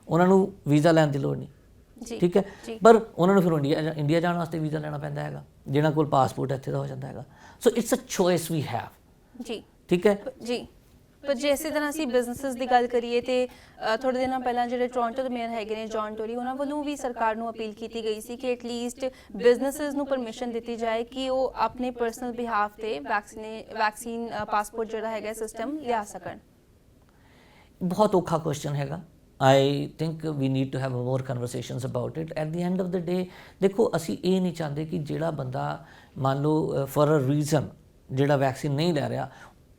ਉਹਨਾਂ ਨੂੰ ਵੀਜ਼ਾ ਲੈਣ ਦੀ ਲੋੜ ਨਹੀਂ। ਠੀਕ ਹੈ। ਪਰ ਉਹਨਾਂ ਨੂੰ ਫਿਰ ਇੰਡੀਆ ਜਾਣ ਵਾਸਤੇ ਵੀਜ਼ਾ ਲੈਣਾ ਪੈਂਦਾ ਹੈਗਾ, ਜਿਹਨਾਂ ਕੋਲ ਪਾਸਪੋਰਟ ਇੱਥੇ ਦਾ ਹੋ ਜਾਂਦਾ ਹੈਗਾ। So it's a choice we have ਜੀ। ਠੀਕ ਹੈ ਜੀ। ਪਰ ਜੇ ਇਸੇ ਤਰ੍ਹਾਂ ਅਸੀਂ ਬਿਜ਼ਨਸਿਸ ਦੀ ਗੱਲ ਕਰੀਏ ਤੇ ਥੋੜੇ ਦਿਨਾਂ ਪਹਿਲਾਂ ਜਿਹੜੇ ਟੋਰਾਂਟੋ ਦੇ ਮੇਅਰ ਹੈਗੇ ਨੇ ਜੌਨ ਟੋਰੀ, ਉਹਨਾਂ ਵੱਲੋਂ ਵੀ ਸਰਕਾਰ ਨੂੰ ਅਪੀਲ ਕੀਤੀ ਗਈ ਸੀ ਕਿ ਐਟਲੀਸਟ ਬਿਜ਼ਨਸਿਸ ਨੂੰ ਪਰਮਿਸ਼ਨ ਦਿੱਤੀ ਜਾਏ ਕਿ ਉਹ ਆਪਣੇ ਪਰਸਨਲ ਬਿਹਾਫ ਤੇ ਵੈਕਸੀਨ ਪਾਸਪੋਰਟ ਜਿਹੜਾ ਹੈਗਾ ਸਿਸਟਮ ਲਿਆ ਸਕਣ। ਬਹੁਤ ਔਖਾ ਕੁਐਸਚਨ ਹੈਗਾ। I think we need to have more conversations about it. At the end of the day ਦੇਖੋ, ਅਸੀਂ ਇਹ ਨਹੀਂ ਚਾਹੁੰਦੇ ਕਿ ਜਿਹੜਾ ਬੰਦਾ ਮੰਨ ਲਓ ਫॉर ਅ ਰੀਜ਼ਨ ਜਿਹੜਾ ਵੈਕਸੀਨ ਨਹੀਂ ਲੈ ਰਿਹਾ,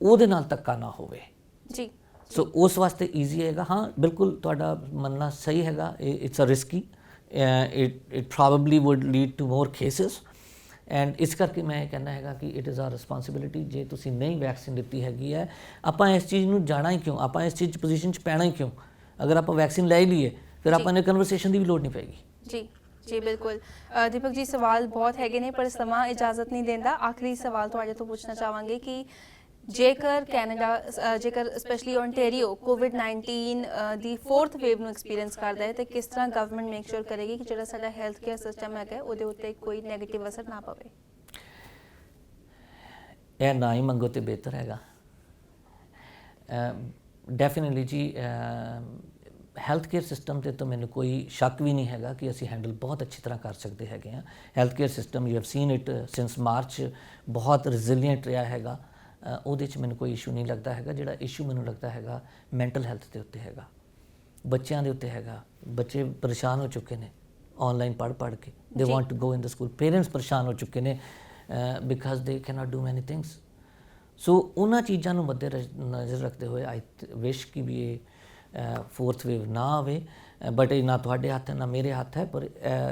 ਉਹਦੇ ਨਾਲ ਧੱਕਾ ਨਾ ਹੋਵੇ। ਜੀ ਸੋ ਉਸ ਵਾਸਤੇ ਈਜ਼ੀ ਹੈਗਾ। ਹਾਂ ਬਿਲਕੁਲ ਤੁਹਾਡਾ ਮੰਨਣਾ ਸਹੀ ਹੈਗਾ, it's a risky, it probably would lead to more cases and ਇਸ ਕਰਕੇ ਮੈਂ ਇਹ ਕਹਿੰਦਾ ਹੈਗਾ ਕਿ ਇਟ ਇਜ਼ ਆਰ ਰਿਸਪੌਂਸਿਬਿਲਿਟੀ। ਜੇ ਤੁਸੀਂ ਨਹੀਂ ਵੈਕਸੀਨ ਦਿੱਤੀ ਹੈਗੀ ਹੈ, ਆਪਾਂ ਇਸ ਚੀਜ਼ ਨੂੰ ਜਾਣਾ ਹੀ ਕਿਉਂ, ਆਪਾਂ ਇਸ ਚੀਜ਼ 'ਚ ਪੋਜੀਸ਼ਨ 'ਚ ਪੈਣਾ ਹੀ ਕਿਉਂ? ਅਗਰ ਆਪਾਂ ਵੈਕਸੀਨ ਲੈ ਹੀ ਲਈਏ ਫਿਰ ਆਪਾਂ ਨੇ ਕਨਵਰਸੇਸ਼ਨ ਦੀ ਵੀ ਲੋੜ ਨਹੀਂ ਪਏਗੀ। ਜੀ ਜੀ ਬਿਲਕੁਲ। ਦੀਪਕ ਜੀ ਸਵਾਲ ਬਹੁਤ ਹੈਗੇ ਨੇ ਪਰ ਸਮਾਂ ਇਜਾਜ਼ਤ ਨਹੀਂ ਦਿੰਦਾ। ਆਖਰੀ ਸਵਾਲ ਤੁਹਾਡੇ ਤੋਂ ਪੁੱਛਣਾ ਚਾਹਾਂਗੇ ਕਿ ਜੇਕਰ ਕੈਨੇਡਾ, ਜੇਕਰ ਸਪੈਸ਼ਲੀ ਓਨਟਾਰੀਓ ਕੋਵਿਡ-19 ਦੀ 4th ਵੇਵ ਨੂੰ ਐਕਸਪੀਰੀਅੰਸ ਕਰਦਾ ਹੈ ਤਾਂ ਕਿਸ ਤਰ੍ਹਾਂ ਗਵਰਨਮੈਂਟ ਮੇਕ ਸ਼ੋਰ ਕਰੇਗੀ ਕਿ ਜਿਹੜਾ ਸਾਡਾ ਹੈਲਥ ਕੇਅਰ ਸਿਸਟਮ ਹੈਗਾ ਉਹਦੇ ਉੱਤੇ ਕੋਈ ਨੈਗੇਟਿਵ ਅਸਰ ਨਾ ਪਵੇ? ਇਹ ਨਾ ਹੀ ਮੰਗੋ ਤੇ ਬਿਹਤਰ ਹੈਗਾ। ਡੈਫੀਨਿਟਲੀ ਜੀ ਹੈਲਥ ਕੇਅਰ ਸਿਸਟਮ 'ਤੇ ਤਾਂ ਮੈਨੂੰ ਕੋਈ ਸ਼ੱਕ ਵੀ ਨਹੀਂ ਹੈਗਾ ਕਿ ਅਸੀਂ ਹੈਂਡਲ ਬਹੁਤ ਅੱਛੀ ਤਰ੍ਹਾਂ ਕਰ ਸਕਦੇ ਹੈਗੇ ਹਾਂ। Health care system you have seen it since March ਬਹੁਤ ਰਿਜ਼ੀਲੀਐਂਟ ਰਿਹਾ ਹੈਗਾ। ਉਹਦੇ 'ਚ ਮੈਨੂੰ ਕੋਈ ਇਸ਼ੂ ਨਹੀਂ ਲੱਗਦਾ ਹੈਗਾ। ਜਿਹੜਾ ਇਸ਼ੂ ਮੈਨੂੰ ਲੱਗਦਾ ਹੈਗਾ ਮੈਂਟਲ ਹੈਲਥ ਦੇ ਉੱਤੇ ਹੈਗਾ, ਬੱਚਿਆਂ ਦੇ ਉੱਤੇ ਹੈਗਾ। ਬੱਚੇ ਪਰੇਸ਼ਾਨ ਹੋ ਚੁੱਕੇ ਨੇ ਆਨਲਾਈਨ ਪੜ੍ਹ ਕੇ, they want to go in the school. Parents ਪਰੇਸ਼ਾਨ ਹੋ ਚੁੱਕੇ ਨੇ because they cannot do many things. So ਉਹਨਾਂ ਚੀਜ਼ਾਂ ਨੂੰ ਮੱਦੇ ਨਜ਼ਰ ਰੱਖਦੇ ਹੋਏ ਆਈ ਵਿਸ਼ ਕਿ ਵੀ ਇਹ 4th ਵੇਵ ਨਾ ਆਵੇ। ਬਟ ਇਹ ਨਾ ਤੁਹਾਡੇ ਹੱਥ ਹੈ ਨਾ ਮੇਰੇ ਹੱਥ ਹੈ, ਪਰ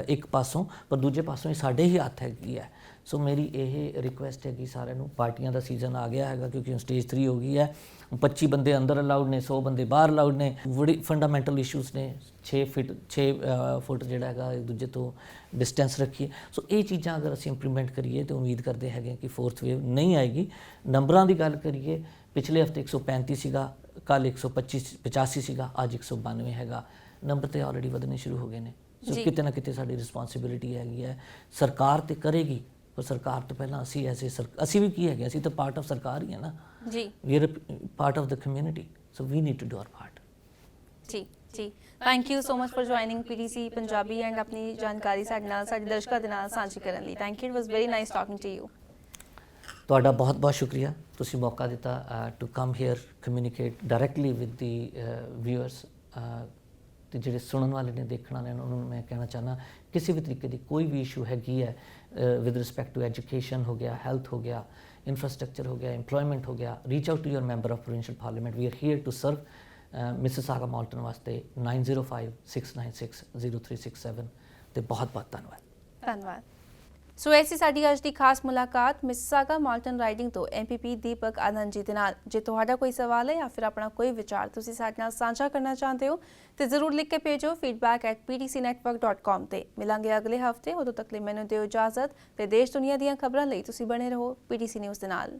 ਇੱਕ ਪਾਸੋਂ, ਪਰ ਦੂਜੇ ਪਾਸੋਂ ਇਹ ਸਾਡੇ ਹੀ ਹੱਥ ਹੈਗੀ ਹੈ। ਸੋ ਮੇਰੀ ਇਹ ਰਿਕੁਐਸਟ ਹੈਗੀ ਸਾਰਿਆਂ ਨੂੰ, ਪਾਰਟੀਆਂ ਦਾ ਸੀਜ਼ਨ ਆ ਗਿਆ ਹੈਗਾ ਕਿਉਂਕਿ ਹੁਣ ਸਟੇਜ 3 ਹੋ ਗਈ ਹੈ। 25 ਬੰਦੇ ਅੰਦਰ ਅਲਾਉਡ ਨੇ, 100 ਬੰਦੇ ਬਾਹਰ ਅਲਾਉਡ ਨੇ। ਬੜੀ ਫੰਡਾਮੈਂਟਲ ਇਸ਼ੂਜ਼ ਨੇ। 6 ਫੁੱਟ ਜਿਹੜਾ ਹੈਗਾ ਇੱਕ ਦੂਜੇ ਤੋਂ ਡਿਸਟੈਂਸ ਰੱਖੀਏ। ਸੋ ਇਹ ਚੀਜ਼ਾਂ ਅਗਰ ਅਸੀਂ ਇੰਪਲੀਮੈਂਟ ਕਰੀਏ ਤਾਂ ਉਮੀਦ ਕਰਦੇ ਹੈਗੇ ਕਿ 4th ਵੇਵ ਨਹੀਂ ਆਏਗੀ। ਨੰਬਰਾਂ ਦੀ ਗੱਲ ਕਰੀਏ, ਪਿਛਲੇ ਹਫਤੇ 135 ਸੀਗਾ, ਕੱਲ 185 ਸੀਗਾ, ਅੱਜ 192 ਹੈਗਾ। ਨੰਬਰ ਤੇ ਆਲਰੇਡੀ ਵਧਣੇ ਸ਼ੁਰੂ ਹੋ ਗਏ ਨੇ। ਸੋ ਕਿਤੇ ਨਾ ਕਿਤੇ ਸਾਡੀ ਰਿਸਪੌਂਸਿਬਿਲਿਟੀ ਹੈਗੀ ਹੈ। ਸਰਕਾਰ ਤੇ ਕਰੇਗੀ ਪਰ ਸਰਕਾਰ ਤੋਂ ਪਹਿਲਾਂ ਅਸੀਂ ਅਸੀਂ ਵੀ ਕੀ ਹੈਗੇ, ਅਸੀਂ ਤਾਂ ਪਾਰਟ ਆਫ ਸਰਕਾਰ ਹੀ ਹੈ ਨਾ। ਜੀ we are part of the community, so we need to do our part. ਜੀ ਜੀ thank you so much for joining PTC Punjabi and ਆਪਣੀ ਜਾਣਕਾਰੀ ਸਾਡੇ ਨਾਲ, ਸਾਡੇ ਦਰਸ਼ਕਾਂ ਦੇ ਨਾਲ ਸਾਂਝੀ ਕਰਨ ਲਈ। Thank you, it was very nice talking to you. ਤੁਹਾਡਾ ਬਹੁਤ ਬਹੁਤ ਸ਼ੁਕਰੀਆ, ਤੁਸੀਂ ਮੌਕਾ ਦਿੱਤਾ to come here, communicate directly with the viewers. ਤੇ ਜਿਹੜੇ ਸੁਣਨ ਵਾਲੇ ਨੇ, ਦੇਖਣ ਵਾਲੇ ਨੇ, ਉਹਨਾਂ ਨੂੰ ਮੈਂ ਕਹਿਣਾ ਚਾਹੁੰਦਾ ਕਿਸੇ ਵੀ ਤਰੀਕੇ ਦੀ ਕੋਈ ਵੀ ਇਸ਼ੂ ਹੈਗੀ ਹੈ ਵਿਦ ਰਿਸਪੈਕਟ ਟੂ ਐਜੂਕੇਸ਼ਨ ਹੋ ਗਿਆ, ਹੈਲਥ ਹੋ ਗਿਆ, ਇੰਫਰਾਸਟਰਕਚਰ ਹੋ ਗਿਆ, ਇੰਪਲੋਇਮੈਂਟ ਹੋ ਗਿਆ, reach out to your member of provincial parliament. We are here to serve. Mississauga Malton ਵਾਸਤੇ 9056960367 ਤੇ ਬਹੁਤ ਬਹੁਤ ਧੰਨਵਾਦ। ਸੋ ਐਸੀ ਸਾਡੀ ਅੱਜ ਦੀ ਖਾਸ ਮੁਲਾਕਾਤ ਮਿਸਿਸਾਗਾ ਮਾਲਟਨ ਰਾਈਡਿੰਗ ਤੋਂ MPP ਦੀਪਕ ਆਨੰਦ ਜੀ ਦੇ ਨਾਲ। ਜੇ ਤੁਹਾਡਾ ਕੋਈ ਸਵਾਲ ਹੈ ਜਾਂ ਫਿਰ ਆਪਣਾ ਕੋਈ ਵਿਚਾਰ ਤੁਸੀਂ ਸਾਡੇ ਨਾਲ ਸਾਂਝਾ ਕਰਨਾ ਚਾਹੁੰਦੇ ਹੋ ਤੇ ਜ਼ਰੂਰ ਲਿਖ ਕੇ ਭੇਜੋ feedback@ptcnetwork.com ਤੇ। ਮਿਲਾਂਗੇ ਅਗਲੇ ਹਫਤੇ, ਉਦੋਂ ਤੱਕ ਲਈ ਮੈਨੂੰ ਦਿਓ ਇਜਾਜ਼ਤ ਤੇ ਦੇਸ਼ ਦੁਨੀਆ ਦੀਆਂ ਖਬਰਾਂ ਲਈ ਤੁਸੀਂ ਬਣੇ ਰਹੋ PTC ਨਿਊਜ਼ ਦੇ ਨਾਲ।